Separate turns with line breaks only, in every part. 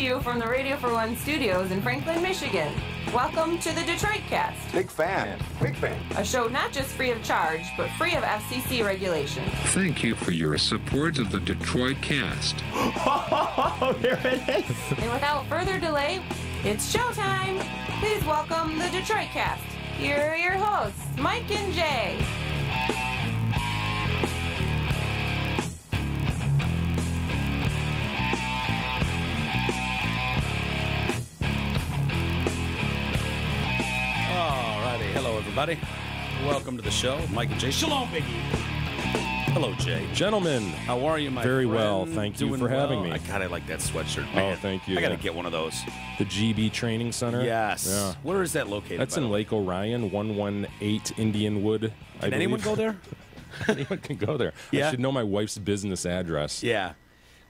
to you from the Radio for One studios in Franklin, Michigan. Welcome to the Detroit Cast.
Big fan. Big fan.
A show not just free of charge, but free of FCC regulations.
Thank you for your support of the Detroit Cast.
Oh, there it is.
And without further delay, it's showtime. Please welcome the Detroit Cast. Here are your hosts, Mike and Jay.
Hello, everybody. Welcome to the show. Mike and Jay. Shalom, Biggie. Hello, Jay.
Gentlemen.
How are you, my
Very
friend?
well. Thank you for having me.
I like that sweatshirt, man.
Oh, thank you.
I got to get one of those.
The GB Training Center?
Yes.
Yeah.
Where is that located?
That's in Lake Orion, 118 Indianwood.
Can anyone go there?
Anyone can go there.
Yeah.
I should know my wife's business address.
Yeah.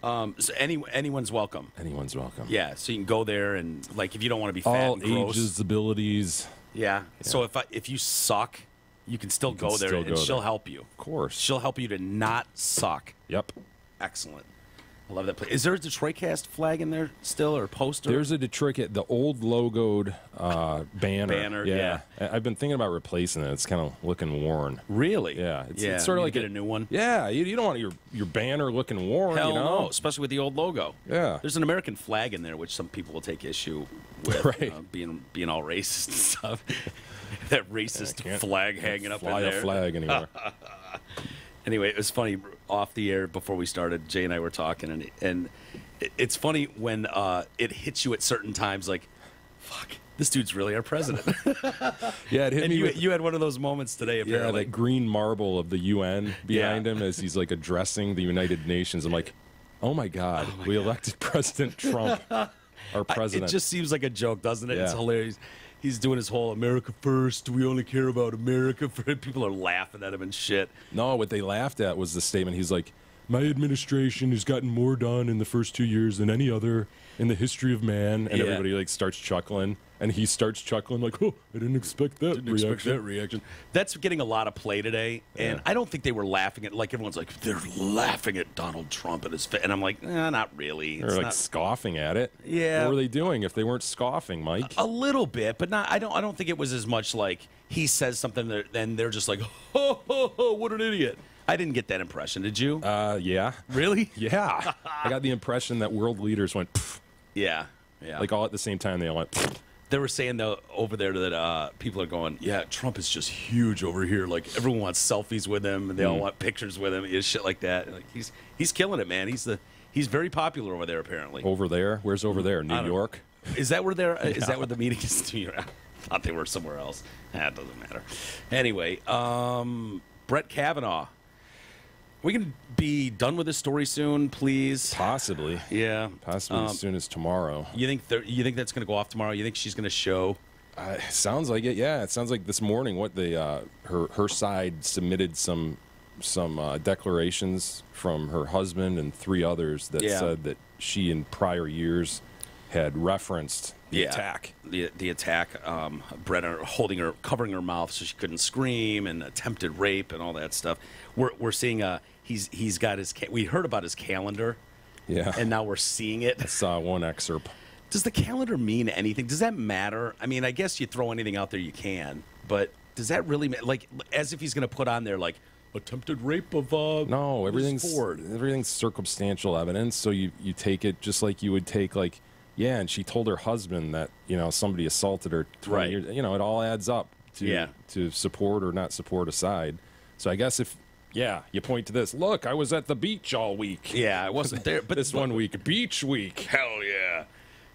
So anyone's welcome.
Anyone's welcome.
Yeah, so you can go there and, like, if you don't want to be fat
All
and gross.
ages, abilities.
Yeah. So if you suck, you can still go there, and she'll help you.
Of course.
She'll help you to not suck.
Yep.
Excellent. I love that place. Is there a Detroit Cast flag in there still, or poster?
There's a Detroit, the old logoed banner.
Banner, yeah.
I've been thinking about replacing it. It's kind of looking worn.
Really?
Yeah. It's sort of like
get a new one.
Yeah. You don't want your banner looking worn.
Hell
you know?
no, especially with the old logo.
Yeah.
There's an American flag in there, which some people will take issue with,
right.
Being all racist and stuff. That racist flag hanging up in there.
Fly a flag anywhere.
Anyway, it was funny off the air before we started. Jay and I were talking, and it's funny when it hits you at certain times, like, fuck, this dude's really our president.
Yeah, it hit
and
me.
you had one of those moments today, apparently.
Yeah, that green marble of the UN behind him as he's like addressing the United Nations. I'm like, oh my God, we elected President Trump, our president.
It just seems like a joke, doesn't it?
Yeah.
It's hilarious. He's doing his whole America first. We only care about America first. People are laughing at him and shit.
No, what they laughed at was the statement. He's like, my administration has gotten more done in the first 2 years than any other in the history of man. And everybody like starts chuckling. And he starts chuckling like, oh, I didn't expect that reaction.
That's getting a lot of play today. And I don't think they were laughing at, like, everyone's like, they're laughing at Donald Trump and his face. And I'm like, not really.
They're like scoffing at it.
Yeah.
What were they doing if they weren't scoffing, Mike?
A little bit, but not. I don't think it was as much like he says something and they're just like, oh, what an idiot. I didn't get that impression. Did you?
Yeah.
Really?
Yeah. I got the impression that world leaders went, pfft.
Yeah.
Like all at the same time, they all went, pfft.
They were saying, though, over there that people are going, yeah, Trump is just huge over here. Like, everyone wants selfies with him, and they all want pictures with him, and shit like that. Like, he's killing it, man. He's very popular over there, apparently.
Over there? Where's over there? New York?
Is that where they're? Is that where the meeting is? New York? I thought they were somewhere else. It doesn't matter. Anyway, Brett Kavanaugh. We can be done with this story soon, please.
Possibly.
Yeah.
Possibly as soon as tomorrow.
You think that's going to go off tomorrow? You think she's going to show?
Sounds like it. Yeah, it sounds like this morning. What her side submitted some declarations from her husband and 3 others that said that she in prior years had referenced the attack.
The attack. Brett covering her mouth so she couldn't scream, and attempted rape and all that stuff. We're seeing he's got his. We heard about his calendar.
Yeah.
And now we're seeing it.
I saw one excerpt.
Does the calendar mean anything? Does that matter? I mean, I guess you throw anything out there you can, but does that really like as if he's going to put on there like attempted rape of
no, everything's circumstantial evidence, so you take it just like you would take like and she told her husband that somebody assaulted her 20 years. It all adds up to support or not support a side. So I guess if you point to this. Look, I was at the beach all week.
Yeah, I wasn't there, but
this 1 week, beach week.
Hell yeah.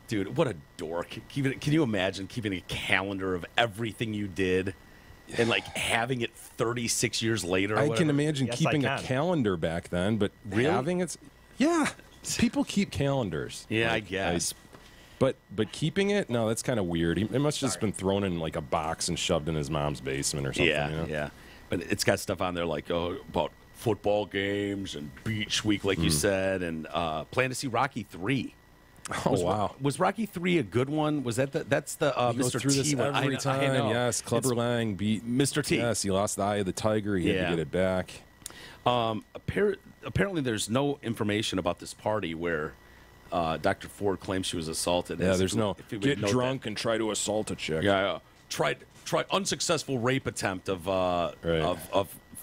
Dude, what a dork. Can you imagine keeping a calendar of everything you did and, like, having it 36 years later?
I can imagine keeping a calendar back then, but having it... Yeah, people keep calendars.
Yeah, I guess.
But keeping it? No, that's kind of weird. It must have just been thrown in, like, a box and shoved in his mom's basement or something.
Yeah. But it's got stuff on there, like, about football games and beach week, like you said, and plan to see Rocky 3.
Oh, wow.
Was Rocky 3 a good one? Was that that's the Mr.
Through
T
this
one?
every time.
I know.
Yes, Clubber Lang beat
Mr. T.
Yes, he lost the eye of the tiger. He had to get it back.
Apparently, there's no information about this party where Dr. Ford claims she was assaulted.
Yeah, there's no
if we
get
note
drunk
that.
and try to assault a chick.
Yeah, tried unsuccessful rape attempt of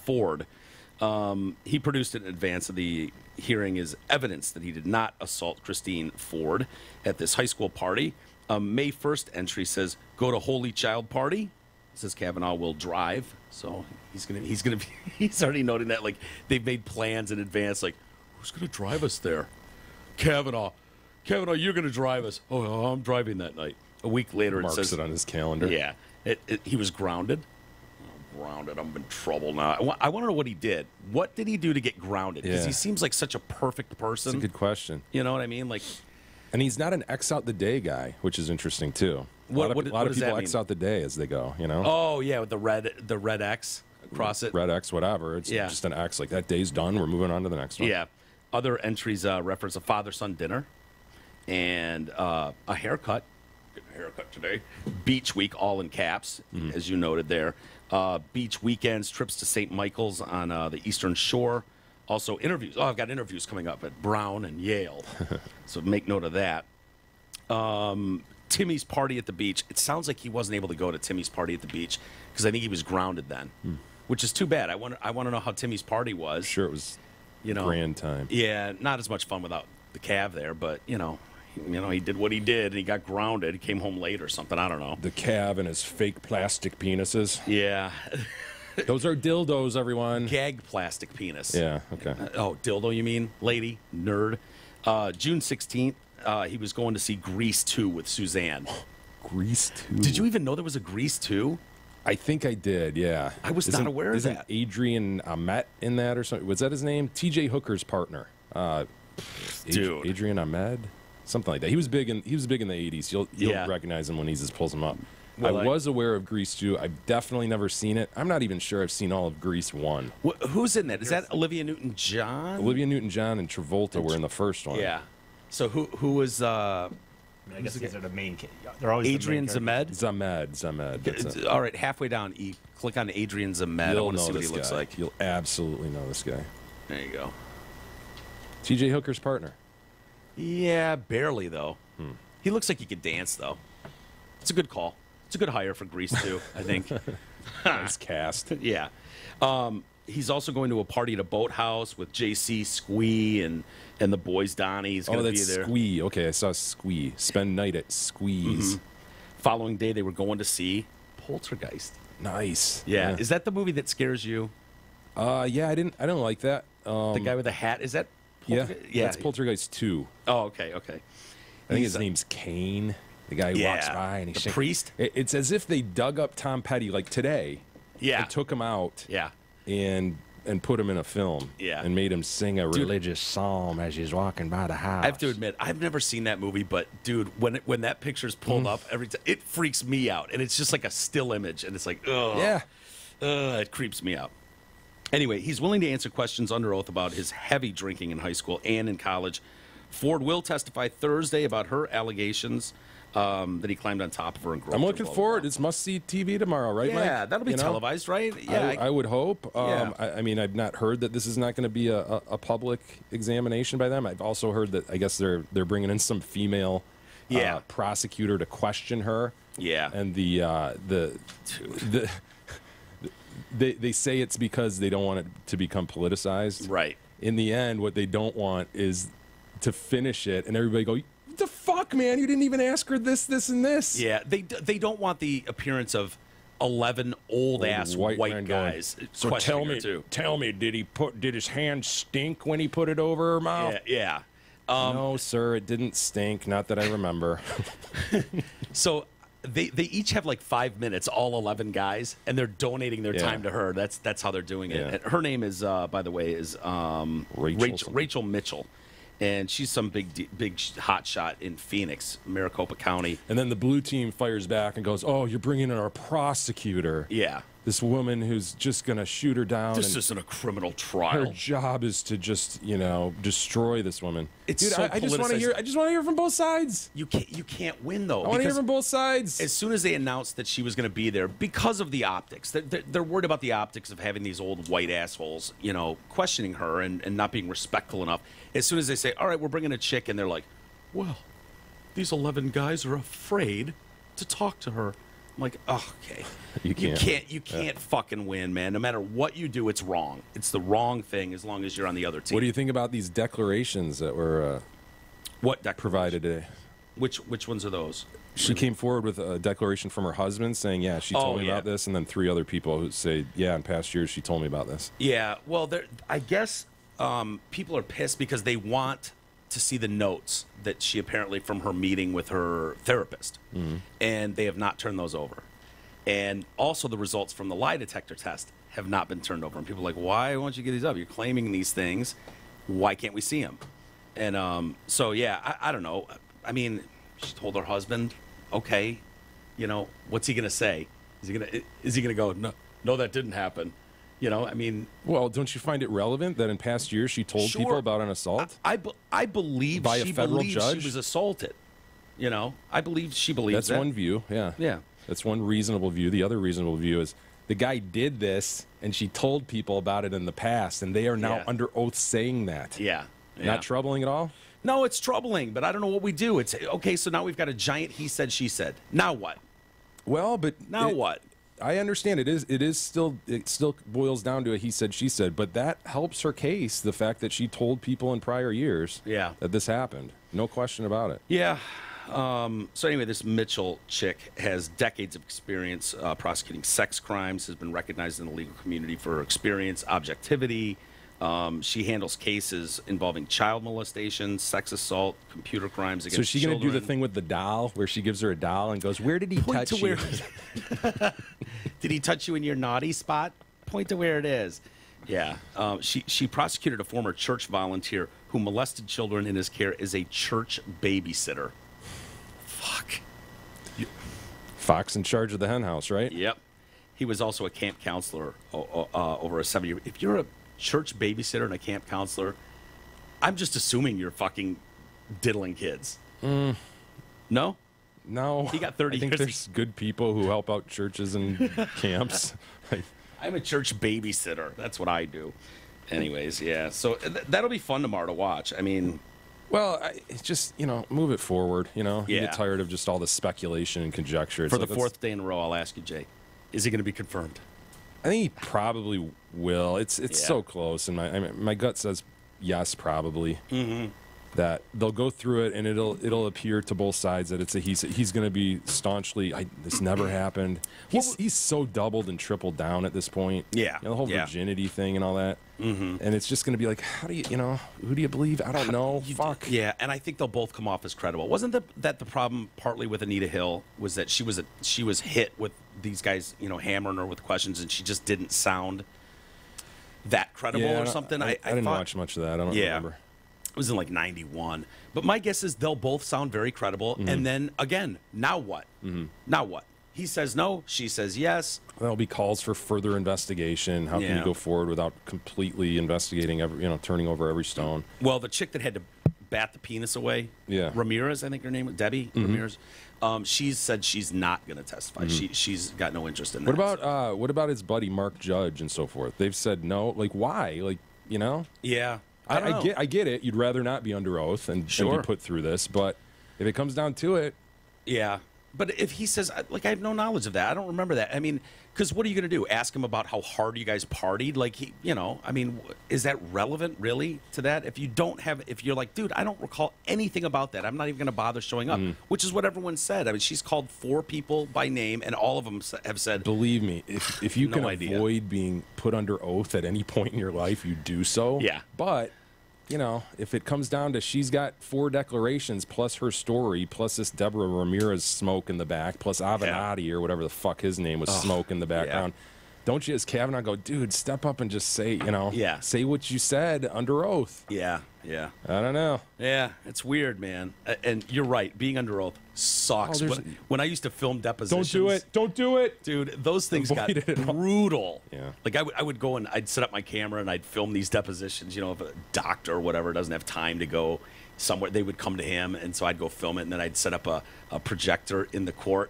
Ford. He produced it in advance of the hearing as evidence that he did not assault Christine Ford at this high school party. May 1st entry says, "Go to Holy Child party." It says Kavanaugh will drive, so he's already noting that, like, they've made plans in advance, like, who's gonna drive us there? Kavanaugh, you're gonna drive us. Oh, I'm driving that night. A week later,
Marks
it says
it on his calendar.
Yeah, he was grounded. Grounded. I'm in trouble now. I want to know what he did. What did he do to get grounded? Because he seems like such a perfect person.
That's a good question.
You know what I mean? Like,
and he's not an X out the day guy, which is interesting too. A lot of people X out the day as they go. You know?
Oh yeah, with the red X across it.
Red X, whatever. It's just an X. Like, that day's done. We're moving on to the next one.
Yeah. Other entries reference a father-son dinner and a haircut. Getting a haircut today. Beach week, all in caps, as you noted there. Beach weekends, trips to St. Michael's on the Eastern Shore. Also interviews. Oh, I've got interviews coming up at Brown and Yale. So make note of that. Timmy's party at the beach. It sounds like he wasn't able to go to Timmy's party at the beach because I think he was grounded then, which is too bad. I want to know how Timmy's party was.
Sure, it was grand time.
Yeah, not as much fun without the Cav there, but, he did what he did, and he got grounded. He came home late or something. I don't know.
The Cav and his fake plastic penises.
Yeah.
Those are dildos, everyone.
Gag plastic penis.
Yeah, okay.
Dildo, you mean? Lady. Nerd. June 16th, he was going to see Grease 2 with Suzanne.
Grease 2?
Did you even know there was a Grease 2?
I think I did, yeah.
I was not aware of that.
Isn't Adrian Ahmet in that or something? Was that his name? T.J. Hooker's partner.
Dude.
Adrian Ahmed? Something like that. He was big in the 80s. You'll recognize him when he just pulls him up. Well, I was aware of Grease 2. I've definitely never seen it. I'm not even sure I've seen all of Grease 1.
Who's in that? Is that Olivia Newton-John?
Olivia Newton-John and Travolta were in the first one.
Yeah. So who was...
I guess these are the main... They're always
Adrian
the main
Zamed? All right, halfway down, click on Adrian Zamed. I want to see what he looks like.
You'll absolutely know this guy.
There you go.
T.J. Hooker's partner.
Yeah, barely, though. He looks like he could dance, though. It's a good call. It's a good hire for Grease, too, I think.
Nice cast.
Yeah. He's also going to a party at a boathouse with JC, Squee, and the boys. Donnie's going to be there.
Squee. Okay, I saw Squee. Spend night at Squee's.
Following day, they were going to see Poltergeist.
Nice.
Yeah. Is that the movie that scares you?
Yeah, I didn't like that.
The guy with the hat. Is that Poltergeist?
Yeah. That's Poltergeist 2.
Oh, okay.
I think his name's Kane. The guy who walks by and he's
the priest.
It's as if they dug up Tom Petty like today.
Yeah.
And took him out.
Yeah.
And put him in a film.
Yeah.
And made him sing a religious psalm as he's walking by the house.
I have to admit, I've never seen that movie, but dude, when that picture's pulled up every time, it freaks me out, and it's just like a still image, and it's like, ugh.
Yeah.
It creeps me out. Anyway, he's willing to answer questions under oath about his heavy drinking in high school and in college. Ford will testify Thursday about her allegations that he climbed on top of her and groped her.
I'm looking forward. It's must-see TV tomorrow, right, Mike?
Yeah, that'll be televised, right? Yeah,
I would hope.
Yeah.
I mean, I've not heard that this is not going to be a public examination by them. I've also heard that I guess they're bringing in some female prosecutor to question her.
Yeah,
and they say it's because they don't want it to become politicized.
Right.
In the end, what they don't want is to finish it and everybody go, "What the fuck, man? You didn't even ask her this, and this."
Yeah, they don't want the appearance of 11 old-ass white guys.
So tell me, did his hand stink when he put it over her mouth?
Yeah.
No, sir, it didn't stink. Not that I remember.
So they each have like 5 minutes, all 11 guys, and they're donating their time to her. That's how they're doing it. And her name is, by the way, is Rachel Mitchell. And she's some big hot shot in Phoenix, Maricopa County.
And then the blue team fires back and goes, "Oh, you're bringing in our prosecutor."
Yeah.
This woman who's just going to shoot her down.
This isn't a criminal trial.
Her job is to just, destroy this woman.
Dude,
I just want to hear. I just want to hear from both sides.
You can't win though.
I want to hear from both sides.
As soon as they announced that she was going to be there, because of the optics, they're worried about the optics of having these old white assholes, questioning her and not being respectful enough. As soon as they say, "All right, we're bringing a chick," and they're like, well, these 11 guys are afraid to talk to her. I'm like, oh, okay. You can't fucking win, man. No matter what you do, it's wrong. It's the wrong thing as long as you're on the other team.
What do you think about these declarations that were provided today?
Which ones are those?
She came forward with a declaration from her husband saying, yeah, she told me about this, and then 3 other people who say, yeah, in past years she told me about this.
Yeah, well, I guess people are pissed because they want to see the notes that she apparently from her meeting with her therapist, and they have not turned those over. And also the results from the lie detector test have not been turned over. And people are like, why won't you get these up? You're claiming these things. Why can't we see them? And so, yeah, I don't know. I mean, she told her husband, okay, you know, what's he going to say? Is he gonna go, no, that didn't happen? You know, I mean...
Well, don't you find it relevant that in past years she told people about an assault?
I believe
by a federal judge?
She was assaulted. You know, I believe she believes
That's one view, yeah.
Yeah.
That's one reasonable view. The other reasonable view is the guy did this, and she told people about it in the past, and they are now under oath saying that.
Yeah.
Not troubling at all?
No, it's troubling, but I don't know what we do. It's okay, so now we've got a giant he said, she said. Now what?
Well, but...
Now what?
I understand it still boils down to a he said, she said, but that helps her case, the fact that she told people in prior years that this happened. No question about it.
Yeah. So anyway, this Mitchell chick has decades of experience prosecuting sex crimes, has been recognized in the legal community for her experience, objectivity. She handles cases involving child molestation, sex assault, computer crimes against children.
So is she going to do the thing with the doll, where she gives her a doll and goes, where did he touch you?
Did he touch you in your naughty spot? Point to where it is. Yeah. She prosecuted a former church volunteer who molested children in his care as a church babysitter. Fuck.
Fox in charge of the hen house, right?
Yep. He was also a camp counselor over a 7-year... If you're a church babysitter and a camp counselor, I'm just assuming you're fucking diddling kids. No?
No.
He got 30
I think
years.
there's good people who help out churches and camps.
I'm a church babysitter. That's what I do. Anyways, yeah. So that'll be fun tomorrow to watch. I mean...
Well, it's just, move it forward, You
Yeah.
get tired of just all the speculation and conjecture.
For the 4th day in a row, I'll ask you, Jay, is he going to be confirmed?
I think he probably will. It's so close, and my gut says yes, probably. Mm-hmm. That they'll go through it, and it'll appear to both sides that it's a he's going to be staunchly. This never happened. He's so doubled and tripled down at this point.
Yeah,
the whole virginity thing and all that. Mm-hmm. And it's just going to be like, how do you, who do you believe? I don't know. Fuck.
Yeah, and I think they'll both come off as credible. Wasn't that the problem partly with Anita Hill was that she was hit with these guys, hammering her with questions, and she just didn't sound that credible or something.
I didn't watch much of that. I don't remember.
It was in like 91. But my guess is they'll both sound very credible. Mm-hmm. And then, again, now what? Mm-hmm. Now what? He says no. She says yes.
There'll be calls for further investigation. How can you go forward without completely investigating, turning over every stone?
Well, the chick that had to bat the penis away, Ramirez, I think her name was, Debbie Ramirez, she said she's not going to testify. Mm-hmm. She's got no interest in that.
What about his buddy Mark Judge and so forth? They've said no. Like, why?
Yeah.
I get it. You'd rather not be under oath and be put through this, but if it comes down to it,
yeah. But if he says, I have no knowledge of that, I don't remember that. I mean, because what are you going to do? Ask him about how hard you guys partied? Is that relevant really to that? If you're like, dude, I don't recall anything about that. I'm not even going to bother showing up, which is what everyone said. I mean, she's called 4 people by name, and all of them have said,
believe me, if you can avoid being put under oath at any point in your life, you do so.
Yeah.
But if it comes down to she's got 4 declarations plus her story plus this Deborah Ramirez smoke in the back plus Avenatti or whatever the fuck his name was, smoke in the background. Don't you as Kavanaugh go, dude, step up and just say, say what you said under oath.
Yeah.
I don't know.
Yeah, it's weird, man. And you're right. Being under oath sucks. When I used to film depositions.
Don't do it.
Dude, those things got brutal.
Yeah.
Like I would go and I'd set up my camera and I'd film these depositions. If a doctor or whatever doesn't have time to go somewhere, they would come to him. And so I'd go film it. And then I'd set up a projector in the court.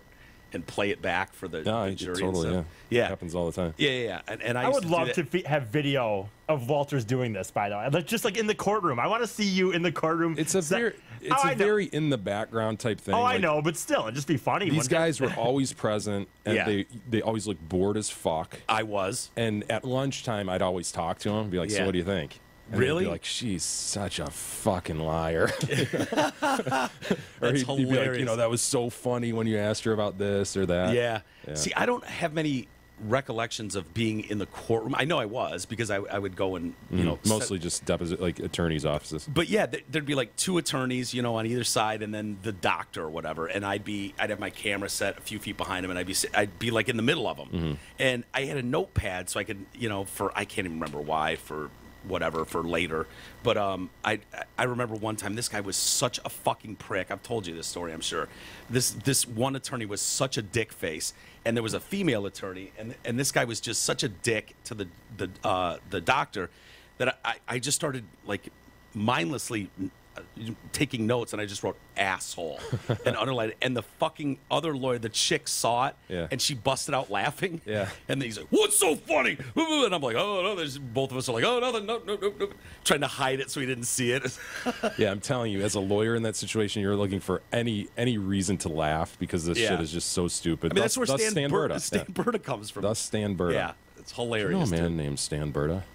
and play it back for the jury.
Totally,
and stuff.
yeah. It happens all the time.
Yeah. And
I would love to have video of Walters doing this, by the way. Just like in the courtroom. I want to see you in the courtroom.
It's a very in the background type thing.
I know, but still, it'd just be funny.
These guys were always present, and they always looked bored as fuck.
I was.
And at lunchtime, I'd always talk to them, be like, so what do you think? And
really?
Be like, she's such a fucking liar. Or
That's
he'd be
hilarious.
like, that was so funny when you asked her about this or that.
Yeah. See, I don't have many recollections of being in the courtroom. I know I was because I would go and
mostly just deposit like attorneys' offices.
But yeah, there'd be like 2 attorneys, on either side, and then the doctor or whatever. And I'd have my camera set a few feet behind him, and I'd be like in the middle of them.
Mm-hmm.
And I had a notepad, so I could I can't even remember why for later. But I remember one time this guy was such a fucking prick. I've told you this story, I'm sure. This one attorney was such a dick face, and there was a female attorney, and this guy was just such a dick to the doctor that I just started like mindlessly taking notes, and I just wrote asshole and underlined it. And the fucking other lawyer, the chick, saw it, and she busted out laughing.
Yeah.
And then he's like, "What's so funny?" And I'm like, "Oh no!" There's both of us are like, "Oh nothing, no," trying to hide it so he didn't see it.
Yeah, I'm telling you, as a lawyer in that situation, you're looking for any reason to laugh because this shit is just so stupid.
I mean, that's where
Stan Berta.
Stan Berta comes from.
Thus Stan Berta.
Yeah, it's hilarious.
You know a man named Stan Berta?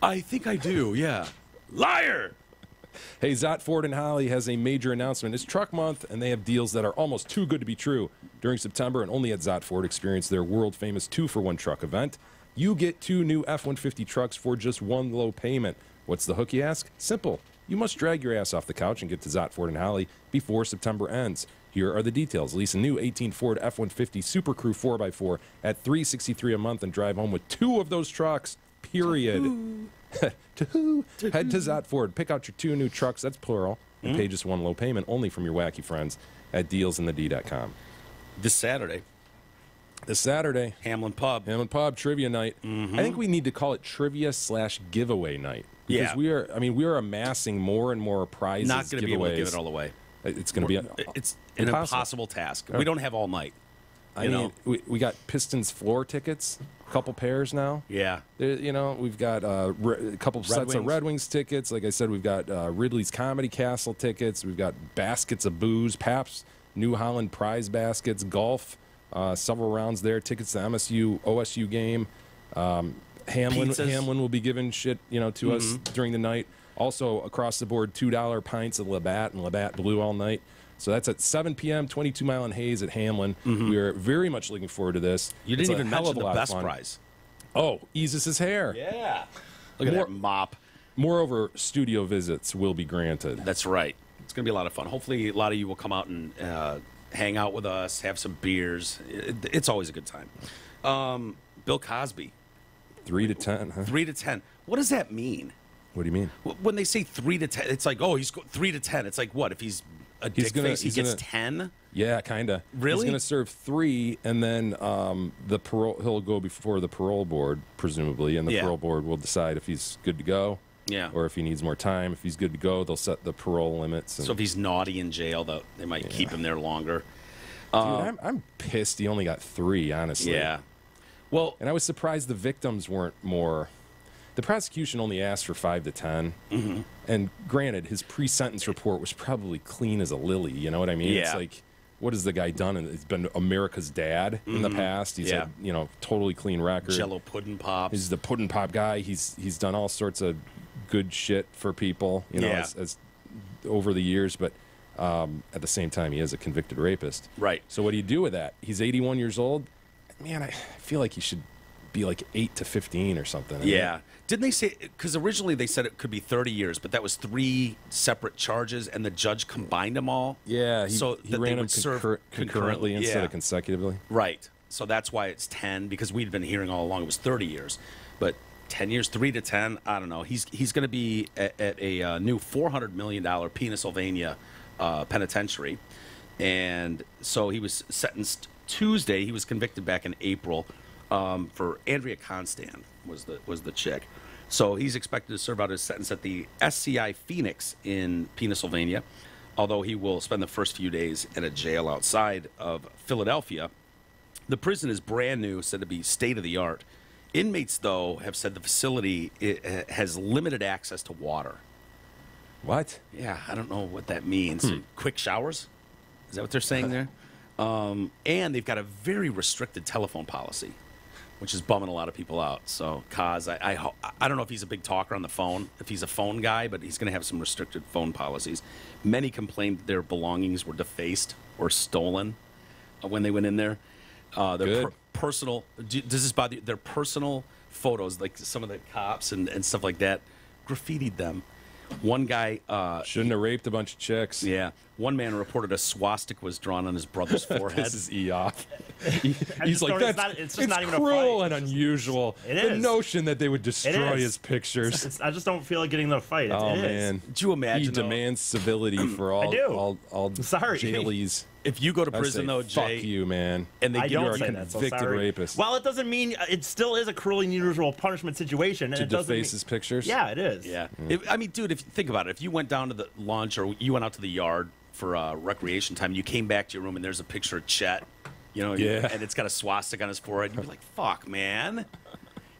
I think I do. Yeah. Liar.
Hey, Zott Ford and Holly has a major announcement. It's truck month, and they have deals that are almost too good to be true. During September, and only at Zott Ford, experience their world-famous 2-for-1 truck event. You get 2 new F-150 trucks for just 1 low payment. What's the hook, you ask? Simple. You must drag your ass off the couch and get to Zott Ford and Holly before September ends. Here are the details. Lease a new 18 Ford F-150 Super Crew 4x4 at $363 a month and drive home with 2 of those trucks, period. Head to Zott Ford, pick out your 2 new trucks, that's plural, and pay just 1 low payment only from your wacky friends at dealsinthed.com.
This Saturday, Hamlin Pub
trivia night. I think we need to call it trivia/giveaway night. Because we are amassing more and more prizes.
Not going to be able to give it all away.
It's going to be
it's an impossible task. We don't have all night.
I mean, we got Pistons floor tickets, a couple pairs now.
Yeah.
We've got a couple sets of Red Wings tickets. Like I said, we've got Ridley's Comedy Castle tickets. We've got baskets of booze, Pabst New Holland prize baskets, golf, several rounds there, tickets to MSU, OSU game. Hamlin will be giving shit, to us during the night. Also, across the board, $2 pints of Labatt and Labatt Blue all night. So that's at 7 p.m., 22 Mile and Hayes at Hamlin. We are very much looking forward to this.
You didn't even mention the best prize.
Oh, eases his hair.
Yeah. Look at that mop.
Moreover, studio visits will be granted.
That's right. It's going to be a lot of fun. Hopefully, a lot of you will come out and hang out with us, have some beers. It's always a good time. Bill Cosby.
3 to 10, huh?
3 to 10. What does that mean?
What do you mean?
When they say 3 to 10, it's like, he's 3 to 10. It's like, what? If he's a dick face, he gets 10?
Yeah, kind of.
Really?
He's going to serve 3, and then he'll go before the parole board, presumably, and the parole board will decide if he's good to go.
Yeah.
Or if he needs more time. If he's good to go, they'll set the parole limits.
So if he's naughty in jail, they might keep him there longer.
Dude, I'm pissed he only got 3, honestly.
Yeah. Well,
and I was surprised the victims weren't more. The prosecution only asked for 5 to 10. And granted, his pre-sentence report was probably clean as a lily. You know what I mean?
Yeah.
It's like, what has the guy done? And he's been America's dad in the past. He's had, totally clean record.
Jello pudding pops.
He's the pudding pop guy. He's done all sorts of good shit for people, as over the years. But at the same time, he is a convicted rapist.
Right.
So what do you do with that? He's 81 years old. Man, I feel like he should be like 8 to 15 or something.
Yeah. Didn't they say, because originally they said it could be 30 years, but that was 3 separate charges, and the judge combined them all?
Yeah,
he
ran them concurrently instead of consecutively.
Right. So that's why it's 10, because we'd been hearing all along it was 30 years. But 10 years, 3 to 10, I don't know. He's going to be at a new $400 million Pennsylvania penitentiary. And so he was sentenced Tuesday. He was convicted back in April for Andrea Constant was the chick. So he's expected to serve out his sentence at the SCI Phoenix in Pennsylvania, although he will spend the first few days at a jail outside of Philadelphia The prison is brand new, said to be state of the art. Inmates, though, have said the facility has limited access to water.
What?
Yeah, I don't know what that means. Quick showers? Is that what they're saying there? And they've got a very restricted telephone policy, which is bumming a lot of people out. So, Kaz, I don't know if he's a big talker on the phone, if he's a phone guy, but he's going to have some restricted phone policies. Many complained their belongings were defaced or stolen when they went in there. Their personal, does this bother you? Their personal photos, like some of the cops and stuff like that, graffitied them. One guy
shouldn't have raped a bunch of chicks.
Yeah, one man reported a swastika was drawn on his brother's forehead.
This is off.
He's
like,
it's not even
cruel
a
and
fight.
unusual.
It
The
is.
notion that they would destroy his pictures.
I just don't feel like getting in a fight.
Oh
it is.
man!
Did you imagine?
He
though,
demands civility for all
Sorry.
jailies.
if you go to
I
prison,
say,
though,
fuck
Jay,
you, man.
and they
I
give
don't
you a
say that, so
convicted
sorry.
rapist.
Well, it doesn't mean it still is a cruel and unusual punishment situation. And
To
it doesn't
deface
mean,
his pictures?
Yeah, it is.
Yeah. I mean, dude, if you think about it, if you went down to the lunch or you went out to the yard for recreation time, you came back to your room and there's a picture of Chet,
Yeah.
and it's got a swastika on his forehead, you'd be like, fuck, man.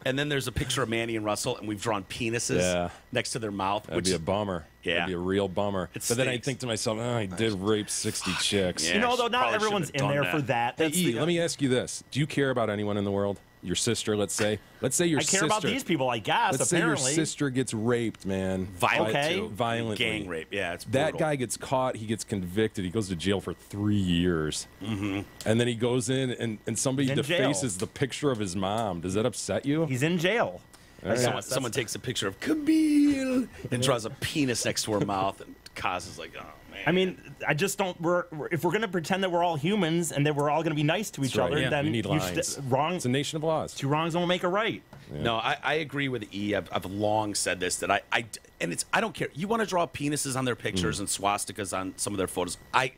And then there's a picture of Manny and Russell, and we've drawn penises next to their mouth.
That'd be a bummer.
Yeah.
That'd be a real bummer.
It
But then I
stinks.
think to myself, oh, I did rape 60 chicks.
Yeah.
You know, though, not
Probably
everyone's in
shouldn't have
there
done
for that.
Hey,
That's
E,
the-
let me ask you this. Do you care about anyone in the world? Your sister, let's say. Let's say your
I care
sister.
about these people, I guess,
Let's say your
apparently.
sister gets raped, man. Violently.
Gang rape. Yeah, it's
That
brutal.
guy gets caught. He gets convicted. He goes to jail for 3 years. Mm-hmm. And then he goes in and somebody
He's in jail.
defaces the picture of his mom. Does that upset you?
He's in jail.
Someone takes a picture of Camille and draws a penis next to her mouth, and Kaz is like, oh, man.
I mean, I just don't. If we're going to pretend that we're all humans and that we're all going to be nice to each
That's right.
other,
Yeah,
then
we need
you
lines.
wrong.
It's a nation of laws.
Two wrongs don't make a right.
No, I agree with E. I've long said this, that I don't care. You want to draw penises on their pictures and swastikas on some of their photos. I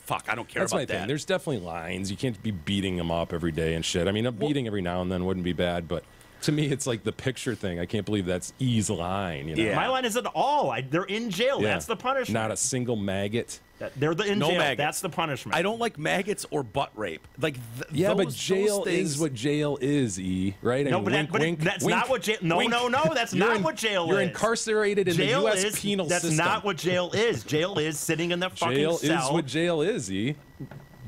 don't care
That's
about
my
that.
thing. There's definitely lines. You can't be beating them up every day and shit. I mean, a beating every now and then wouldn't be bad, but to me, it's like the picture thing. I can't believe that's E's line. You know?
Yeah.
My line isn't all. They're in jail.
Yeah.
That's the punishment.
Not a single maggot.
They're in
No
jail.
maggots.
That's the punishment.
I don't like maggots or butt rape. Like
But
those
jail
things,
is what jail is, E. Right? I
No,
mean,
but,
wink,
but
wink,
that's
wink,
not what jail. No,
wink.
no, that's not what jail
You're
is.
incarcerated in
Jail
the U.S.
is,
penal
that's
system.
not what jail is. Jail is sitting in the fucking
jail
cell.
is what jail is, E.